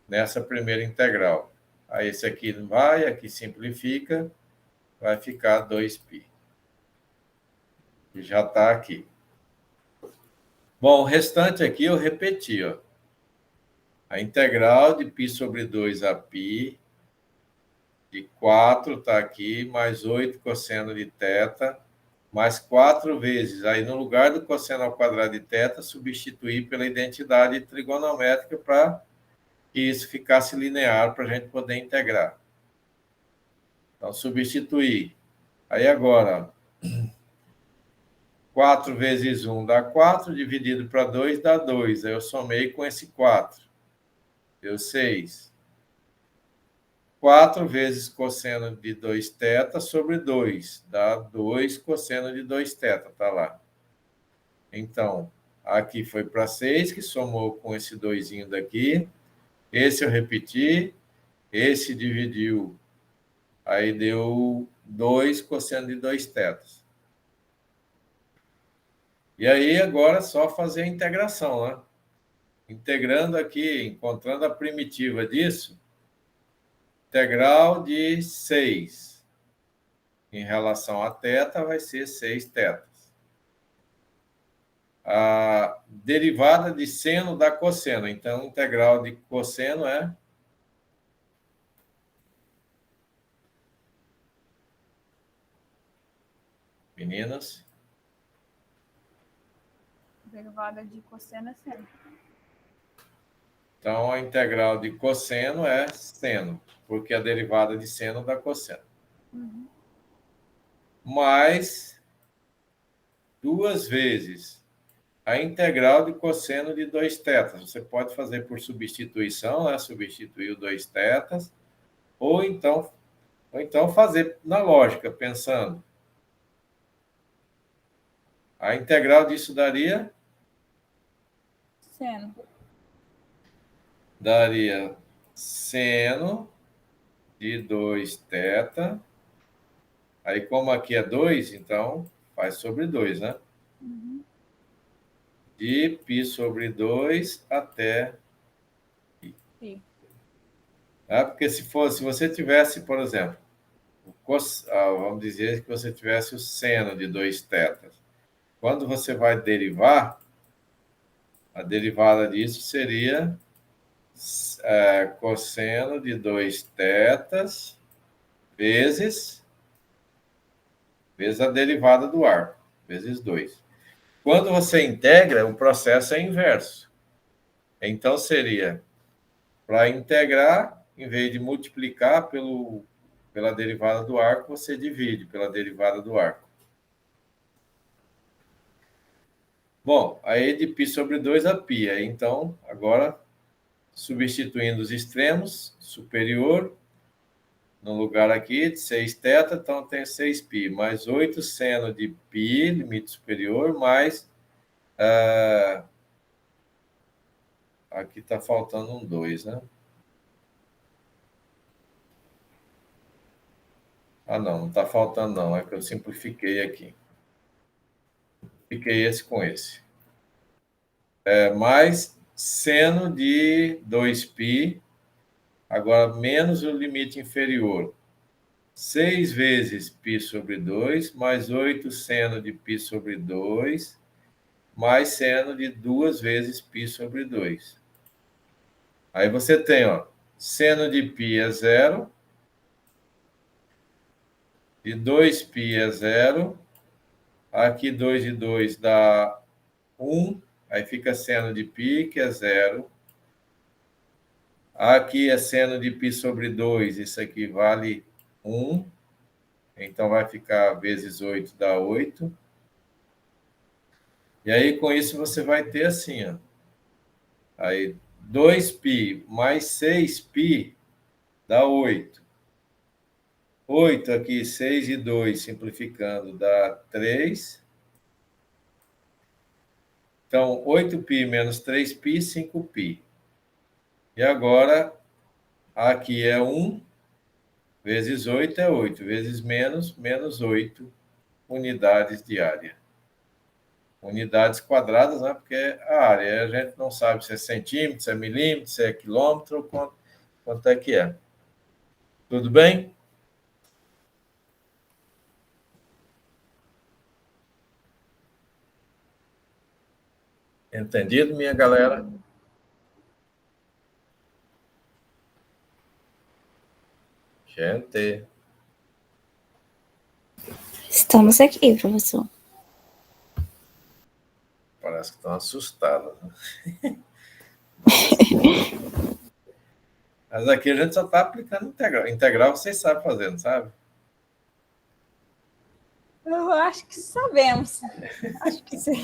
Nessa primeira integral. Aí, esse aqui não vai, aqui simplifica, vai ficar 2π. E já está aqui. Bom, o restante aqui eu repeti, ó. A integral de π sobre 2 a π de 4 está aqui, mais 8 cosseno de θ, mais 4 vezes. Aí, no lugar do cosseno ao quadrado de θ, substituir pela identidade trigonométrica para que isso ficasse linear para a gente poder integrar. Então, substituir. Aí, agora, 4 vezes 1 dá 4, dividido para 2 dá 2. Aí eu somei com esse 4. Deu 6. 4 vezes cosseno de 2θ sobre 2. Dá 2 cosseno de 2θ, tá lá. Então, aqui foi para 6, que somou com esse 2 daqui. Esse eu repeti. Esse dividiu. Aí deu 2 cosseno de 2θ. E aí, agora é só fazer a integração, né? Integrando aqui, encontrando a primitiva disso, integral de 6 em relação a θ vai ser 6θ. A derivada de seno dá cosseno, então, integral de cosseno é... Meninas? Derivada de cosseno é seno. Então, a integral de cosseno é seno, porque a derivada de seno dá cosseno. Mais duas vezes a integral de cosseno de 2θ. Você pode fazer por substituição, né? Substituir o 2θ, ou então fazer na lógica, pensando. A integral disso daria? Seno. Daria seno de 2θ. Aí, como aqui é 2, então faz sobre 2, né? De π sobre 2 até Pi. Porque se você tivesse, por exemplo, vamos dizer que você tivesse o seno de 2θ. Quando você vai derivar, a derivada disso seria cosseno de 2θ vezes a derivada do arco, vezes 2. Quando você integra, o processo é inverso. Então, seria, para integrar, em vez de multiplicar pela derivada do arco, você divide pela derivada do arco. Bom, aí de π sobre 2 a π. Aí, então, agora, substituindo os extremos, superior, no lugar aqui de 6θ, então tem 6π, mais 8 seno de π, limite superior, mais... aqui está faltando um 2, né? Não está faltando não, é que eu simplifiquei aqui. Fiquei esse com esse. Mais seno de 2π, agora menos o limite inferior. 6 vezes π sobre 2, mais 8 seno de π sobre 2, mais seno de 2 vezes π sobre 2. Aí você tem, ó, seno de π é 0, de 2π é 0, aqui 2 de 2 dá 1, aí fica seno de π, que é 0. Aqui é seno de π sobre 2, isso aqui vale 1, então vai ficar vezes 8 dá 8. E aí, com isso, você vai ter assim, ó. Aí, 2π mais 6π dá 8. 8 aqui, 6 e 2, simplificando, dá 3. Então, 8π menos 3π, 5π. E agora, aqui é 1, vezes 8 é 8, vezes menos 8 unidades de área. Unidades quadradas, né? Porque a área, a gente não sabe se é centímetro, se é milímetro, se é quilômetro, quanto é que é. Tudo bem? Entendido, minha galera? Gente. Estamos aqui, professor. Parece que estão assustados. Né? Mas aqui a gente só está aplicando integral. Integral vocês sabem fazer, não sabe? Eu acho que sabemos. Acho que sim.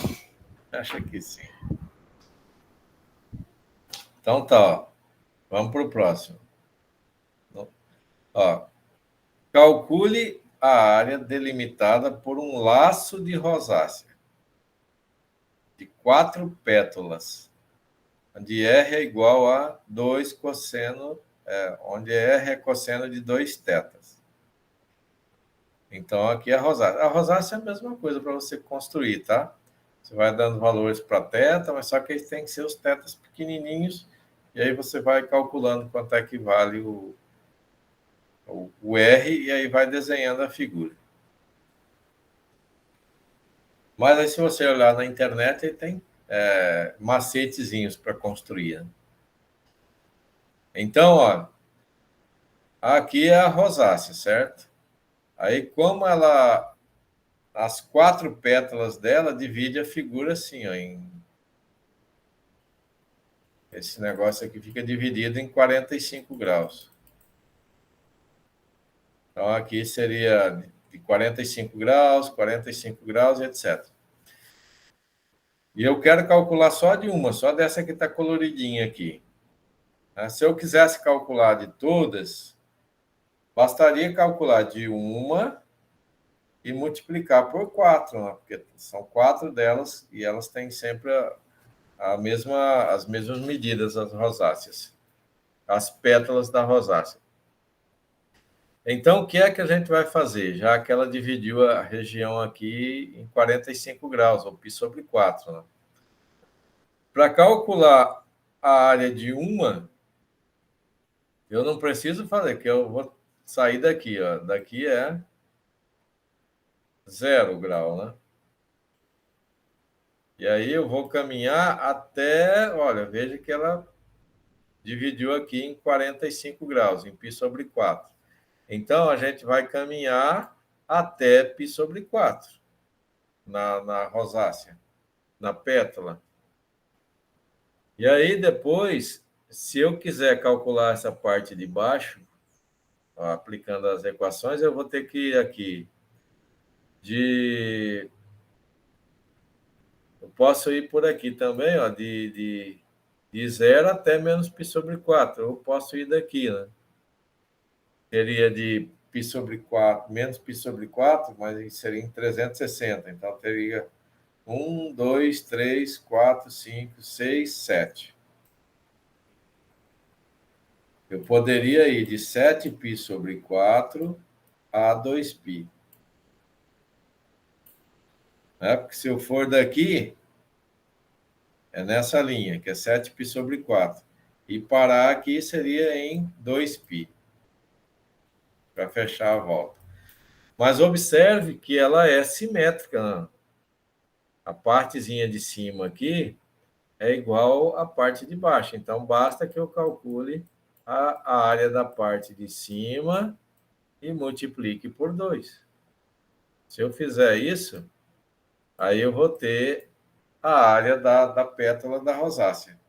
Acho que sim. Então tá, ó. Vamos para o próximo. Ó, calcule a área delimitada por um laço de rosácea de 4 pétalas, onde R é igual a 2 cosseno, onde R é cosseno de 2θ. Então, aqui é a rosácea. A rosácea é a mesma coisa para você construir, tá? Você vai dando valores para θ, mas só que eles têm que ser os θs pequenininhos, e aí você vai calculando quanto é que vale o R, e aí vai desenhando a figura. Mas aí, se você olhar na internet, ele tem macetezinhos para construir. Né? Então, ó, aqui é a rosácea, certo? Aí, como as 4 pétalas dela divide a figura assim, ó, esse negócio aqui fica dividido em 45 graus. Então, aqui seria de 45 graus, etc. E eu quero calcular só de uma, só dessa que está coloridinha aqui. Se eu quisesse calcular de todas, bastaria calcular de uma e multiplicar por 4, né? Porque são 4 delas e elas têm sempre as mesmas medidas, as rosáceas, as pétalas da rosácea. Então, o que é que a gente vai fazer? Já que ela dividiu a região aqui em 45 graus, ou π sobre 4. Né? Para calcular a área de uma, eu não preciso fazer, que eu vou sair daqui. Ó. Daqui é 0 grau, né? E aí eu vou caminhar até... Olha, veja que ela dividiu aqui em 45 graus, em π sobre 4. Então, a gente vai caminhar até π sobre 4, na rosácea, na pétala. E aí, depois, se eu quiser calcular essa parte de baixo, ó, aplicando as equações, eu vou ter que ir aqui Eu posso ir por aqui também, ó, de 0 até menos π sobre 4. Eu posso ir daqui, né? Teria de π sobre 4, menos π sobre 4, mas seria em 360. Então, teria 1, 2, 3, 4, 5, 6, 7. Eu poderia ir de 7π sobre 4 a 2π. Porque se eu for daqui, é nessa linha, que é 7π sobre 4. E parar aqui seria em 2π, para fechar a volta. Mas observe que ela é simétrica. Né? A partezinha de cima aqui é igual à parte de baixo. Então, basta que eu calcule a área da parte de cima e multiplique por 2. Se eu fizer isso, aí eu vou ter a área da pétala da rosácea.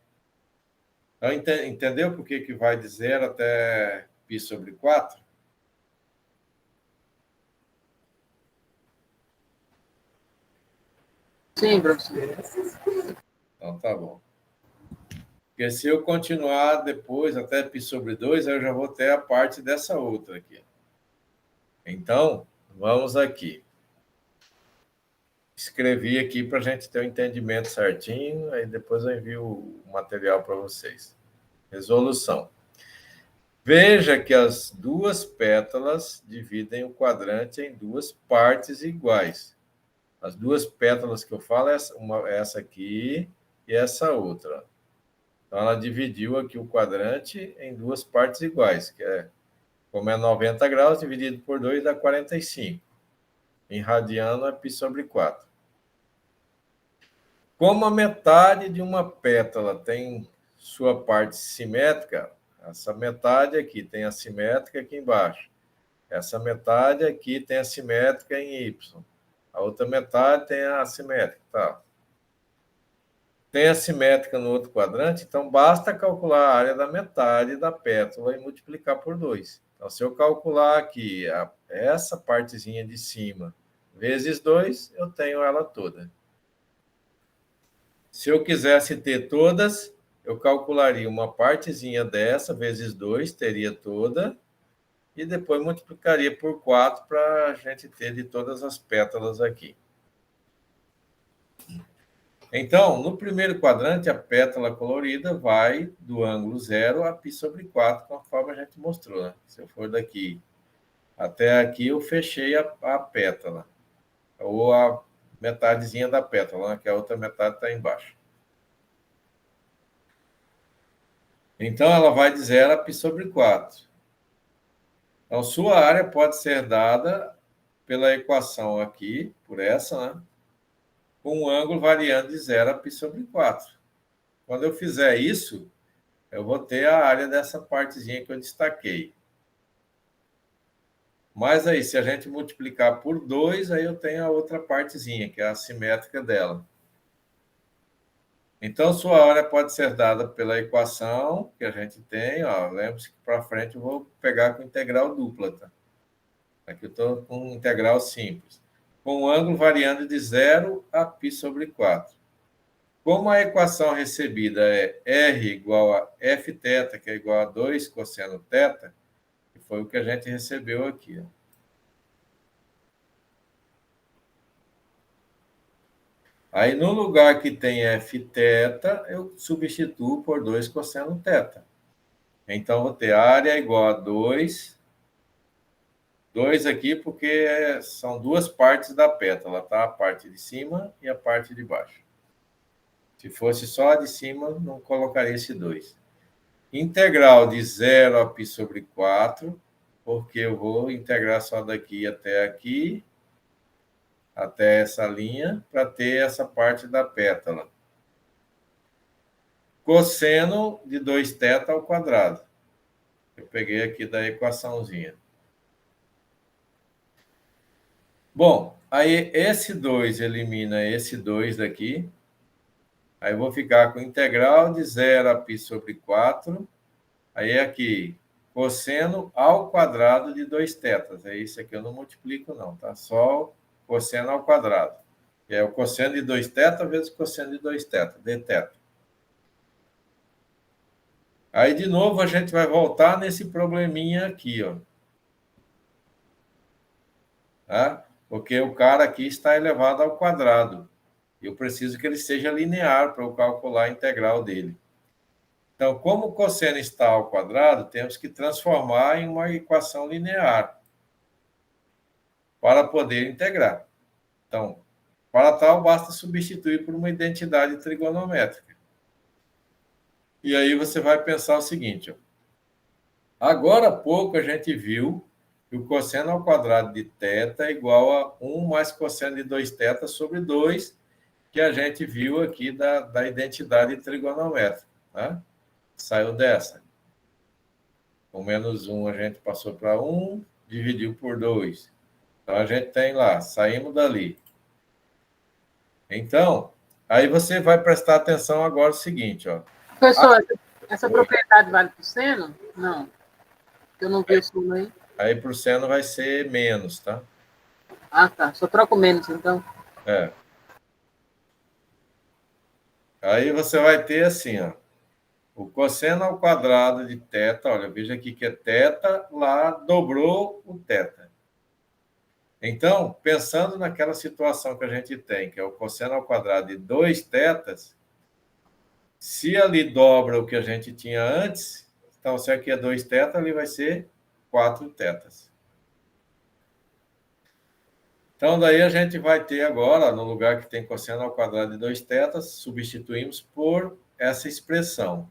Então, entendeu por que vai de 0 até π sobre 4? Sim, professor. Então, tá bom. Porque se eu continuar depois até π sobre 2, eu já vou ter a parte dessa outra aqui. Então, vamos aqui. Escrevi aqui para a gente ter o entendimento certinho, aí depois eu envio o material para vocês. Resolução. Veja que as duas pétalas dividem o quadrante em duas partes iguais. As duas pétalas que eu falo é essa aqui e essa outra. Então, ela dividiu aqui o quadrante em duas partes iguais, que é, como é 90 graus, dividido por 2 dá 45. Em radiano é π sobre 4. Como a metade de uma pétala tem sua parte simétrica, essa metade aqui tem a simétrica aqui embaixo. Essa metade aqui tem a simétrica em Y. A outra metade tem a assimétrica. Tá? Tem a simétrica no outro quadrante, então basta calcular a área da metade da pétala e multiplicar por 2. Então, se eu calcular aqui essa partezinha de cima vezes 2, eu tenho ela toda. Se eu quisesse ter todas, eu calcularia uma partezinha dessa vezes 2, teria toda, e depois multiplicaria por 4 para a gente ter de todas as pétalas aqui. Então, no primeiro quadrante, a pétala colorida vai do ângulo 0 a π sobre 4, conforme a gente mostrou. Né? Se eu for daqui até aqui, eu fechei a pétala, ou a metadezinha da pétala, né? Que a outra metade está embaixo. Então, ela vai de 0 a π sobre 4. Então, sua área pode ser dada pela equação aqui, por essa, né? Com um ângulo variando de 0 a π sobre 4. Quando eu fizer isso, eu vou ter a área dessa partezinha que eu destaquei. Mas aí, se a gente multiplicar por 2, aí eu tenho a outra partezinha, que é a assimétrica dela. Então, sua área pode ser dada pela equação que a gente tem. Lembre-se que para frente eu vou pegar com integral dupla. Tá? Aqui eu estou com integral simples. Com um ângulo variando de 0 a π sobre 4. Como a equação recebida é R igual a F θ, que é igual a 2 cosseno θ, que foi o que a gente recebeu aqui. Ó. Aí, no lugar que tem F θ, eu substituo por 2 cosseno θ. Então, vou ter área igual a 2. 2 aqui, porque são duas partes da pétala, tá? A parte de cima e a parte de baixo. Se fosse só a de cima, não colocaria esse 2. Integral de 0 a π sobre 4, porque eu vou integrar só daqui até aqui, até essa linha, para ter essa parte da pétala. Cosseno de 2θ ao quadrado. Eu peguei aqui da equaçãozinha. Bom, aí esse 2 elimina esse 2 daqui. Aí eu vou ficar com integral de 0 a π sobre 4. Aí aqui, cosseno ao quadrado de 2θ. É isso aqui eu não multiplico não, tá? Só cosseno ao quadrado. Que é o cosseno de 2θ vezes cosseno de 2θ, dθ. Aí, de novo, a gente vai voltar nesse probleminha aqui, ó. Tá? Porque o cara aqui está elevado ao quadrado. Eu preciso que ele seja linear para eu calcular a integral dele. Então, como o cosseno está ao quadrado, temos que transformar em uma equação linear para poder integrar. Então, para tal, basta substituir por uma identidade trigonométrica. E aí você vai pensar o seguinte, ó. Agora há pouco a gente viu que o cosseno ao quadrado de θ é igual a 1 mais cosseno de 2θ sobre 2, que a gente viu aqui da identidade trigonométrica. Tá? Saiu dessa. Com menos 1 a gente passou para 1, dividiu por 2. Então, a gente tem lá, saímos dali. Então, aí você vai prestar atenção agora no seguinte, ó. Professor, essa propriedade vale para o seno? Não. Eu não vi o seno aí. Aí, para o seno vai ser menos, tá? Ah, tá. Só troco menos, então. É. Aí você vai ter assim, ó. O cosseno ao quadrado de θ, olha, veja aqui que é θ, lá dobrou o θ. Então, pensando naquela situação que a gente tem, que é o cosseno ao quadrado de 2 θs, se ali dobra o que a gente tinha antes, então se aqui é 2θ, ali vai ser 4 θs. Então, daí a gente vai ter agora, no lugar que tem cosseno ao quadrado de 2 θs, substituímos por essa expressão.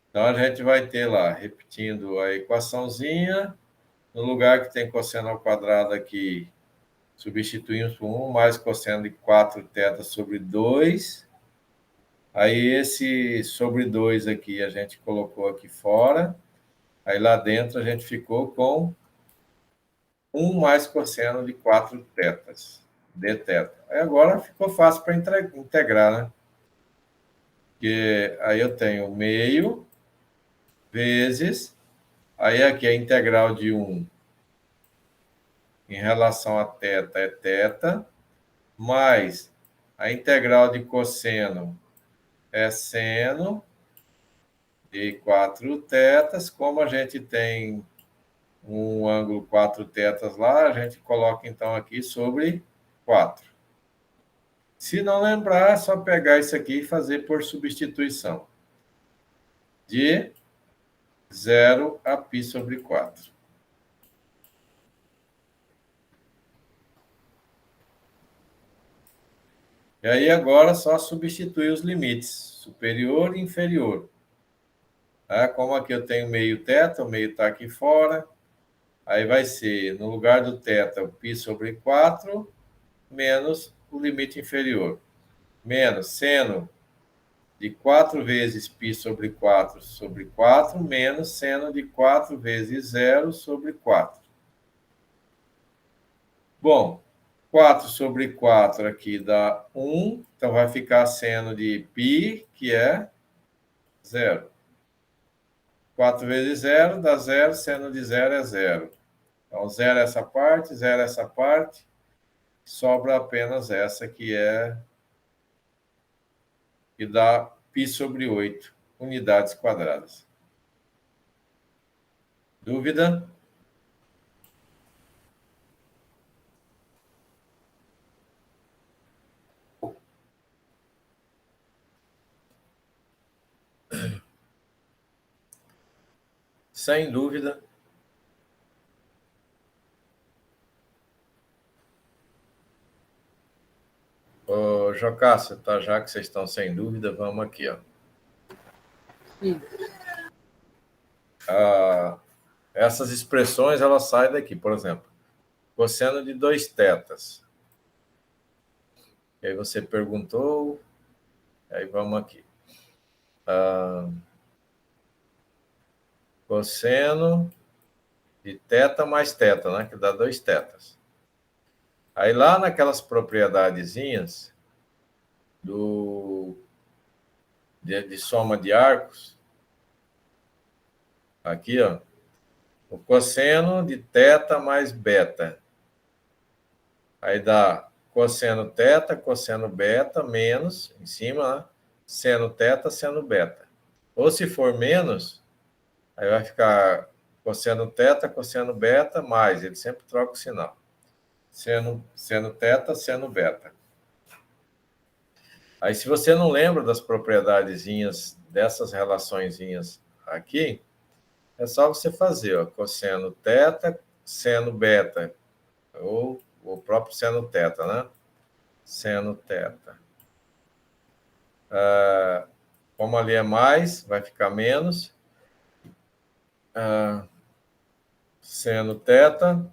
Então, a gente vai ter lá, repetindo a equaçãozinha, no lugar que tem cosseno ao quadrado aqui, substituímos por 1 mais cosseno de 4θ sobre 2. Aí, esse sobre 2 aqui, a gente colocou aqui fora. Aí, lá dentro, a gente ficou com 1 mais cosseno de 4 θs, dθ. Aí, agora, ficou fácil para integrar, né? Porque aí eu tenho meio vezes, aí aqui a integral de 1 em relação a θ é θ, mais a integral de cosseno é seno de 4 θs. Como a gente tem um ângulo 4 θs lá, a gente coloca então aqui sobre 4. Se não lembrar, é só pegar isso aqui e fazer por substituição. De 0 a π sobre 4. E aí agora só substituir os limites, superior e inferior. Tá? Como aqui eu tenho meio θ, o meio está aqui fora, aí vai ser, no lugar do θ, o π sobre 4, menos o limite inferior. Menos seno de 4 vezes π sobre 4, menos seno de 4 vezes 0 sobre 4. Bom, 4 sobre 4 aqui dá 1, então vai ficar seno de π, que é 0. 4 vezes 0 dá 0, seno de 0 é 0. Então, 0 essa parte, 0 essa parte, sobra apenas essa que é que dá π sobre 8 unidades quadradas. Dúvida? Sem dúvida. Ô, Jocássio, tá, já que vocês estão sem dúvida, vamos aqui, ó. Sim. Essas expressões, elas saem daqui, por exemplo, cosseno de 2 tetas. E aí você perguntou, aí vamos aqui. Cosseno de teta mais teta, né? Que dá 2 tetas. Aí lá naquelas propriedadezinhas de soma de arcos, aqui, ó, o cosseno de teta mais beta. Aí dá cosseno teta, cosseno beta, menos, em cima, né? Seno teta, seno beta. Ou se for menos, aí vai ficar cosseno teta, cosseno beta, mais. Ele sempre troca o sinal. Seno teta, seno beta. Aí, se você não lembra das propriedadezinhas dessas relaçõezinhas aqui, é só você fazer, ó, cosseno teta, seno beta, ou o próprio seno teta, né? Seno teta. Como ali é mais, vai ficar menos. Seno teta,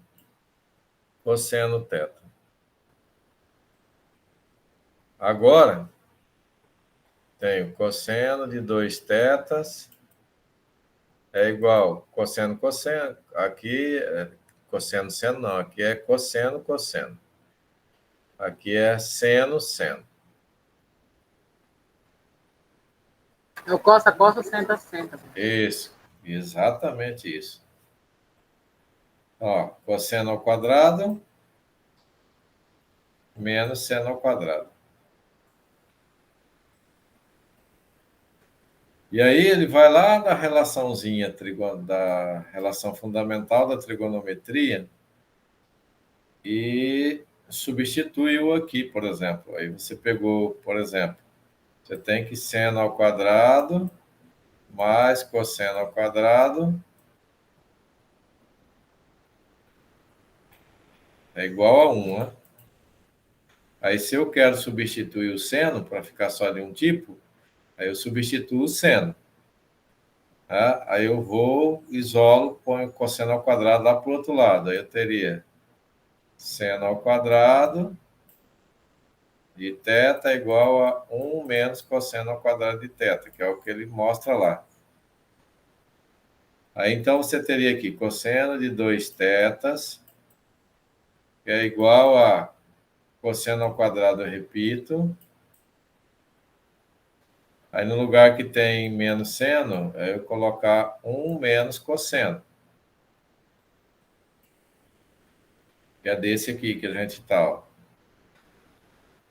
cosseno teta. Agora, tenho cosseno de 2 tetas é igual cosseno, cosseno. Aqui, cosseno, seno, não. Aqui é cosseno, cosseno. Aqui é seno, seno. É o costa, costa, senta, senta. Isso, exatamente isso. Ó, cosseno ao quadrado menos seno ao quadrado. E aí ele vai lá na relaçãozinha da relação fundamental da trigonometria e substituiu aqui, por exemplo. Aí você pegou, por exemplo, você tem que seno ao quadrado mais cosseno ao quadrado é igual a 1, né? Aí, se eu quero substituir o seno para ficar só de um tipo, aí eu substituo o seno. Tá? Aí eu vou, isolo, ponho cosseno ao quadrado lá para o outro lado. Aí eu teria seno ao quadrado de θ igual a 1 menos cosseno ao quadrado de θ, que é o que ele mostra lá. Aí, então, você teria aqui cosseno de 2 tetas, que é igual a cosseno ao quadrado, eu repito. Aí, no lugar que tem menos seno, eu colocar 1 menos cosseno. Que é desse aqui que a gente está, ó.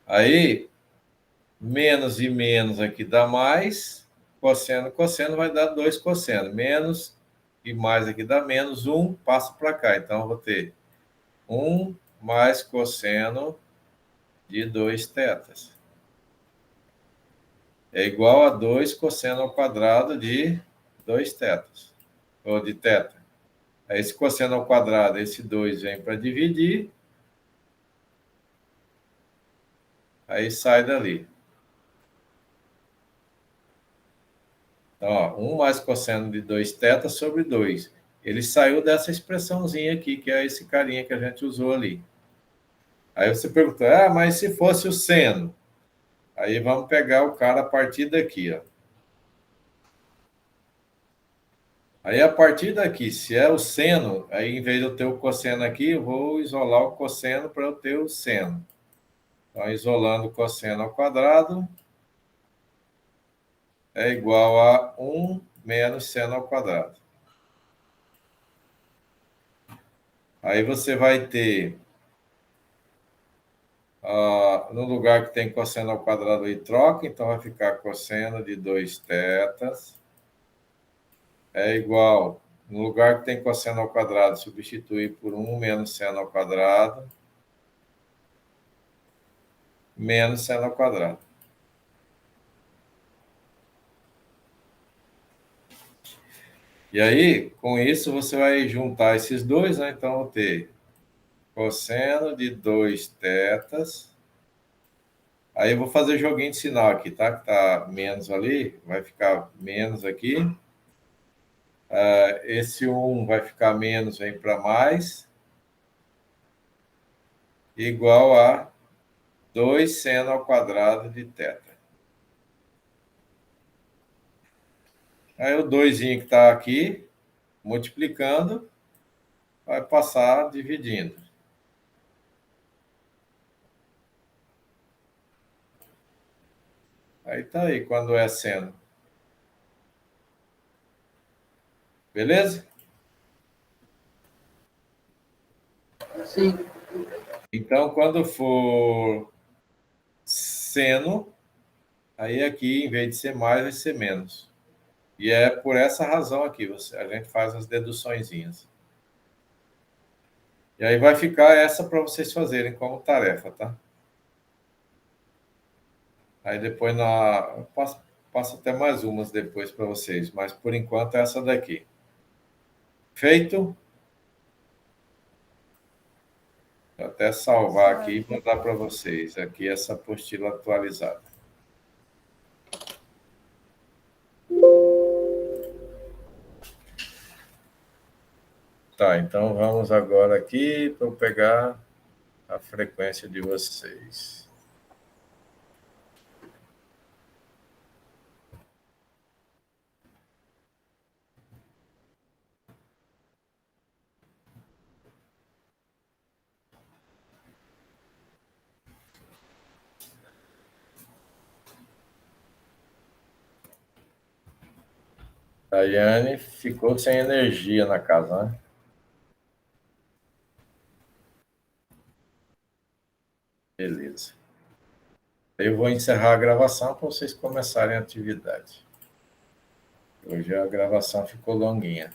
Aí, menos e menos aqui dá mais, cosseno, cosseno vai dar 2 cosseno. Menos e mais aqui dá menos, 1 passa para cá. Então, eu vou ter 1 mais cosseno de 2 tetas. É igual a 2 cosseno ao quadrado de 2 tetas. Ou de teta. Aí, esse cosseno ao quadrado, esse 2 vem para dividir. Aí sai dali. Então, ó, 1 mais cosseno de 2 tetas sobre 2. Ele saiu dessa expressãozinha aqui, que é esse carinha que a gente usou ali. Aí você pergunta, mas se fosse o seno? Aí vamos pegar o cara a partir daqui, ó. Aí, a partir daqui, se é o seno, aí em vez de eu ter o cosseno aqui, eu vou isolar o cosseno para eu ter o seno. Então, isolando o cosseno ao quadrado é igual a 1 menos seno ao quadrado. Aí você vai ter No lugar que tem cosseno ao quadrado aí, troca, então vai ficar cosseno de 2 tetas é igual, no lugar que tem cosseno ao quadrado, substituir por 1 menos seno ao quadrado, menos seno ao quadrado. E aí, com isso, você vai juntar esses dois, né? Então, vou ter cosseno de 2 tetas. Aí eu vou fazer joguinho de sinal aqui, tá? Que tá menos ali, vai ficar menos aqui. Esse 1 vai ficar menos, vem para mais. Igual a 2 seno ao quadrado de teta. Aí o 2 que está aqui, multiplicando, vai passar dividindo. Aí tá aí, quando é seno. Beleza? Sim. Então, quando for seno, aí aqui, em vez de ser mais, vai ser menos. E é por essa razão aqui, a gente faz as deduçõezinhas. E aí vai ficar essa para vocês fazerem como tarefa, tá? Aí depois passo até mais umas depois para vocês, mas por enquanto é essa daqui. Feito? Vou até salvar aqui e mandar para vocês aqui essa apostila atualizada. Tá, então vamos agora aqui para eu pegar a frequência de vocês. Daiane ficou sem energia na casa, né? Beleza. Eu vou encerrar a gravação para vocês começarem a atividade. Hoje a gravação ficou longuinha.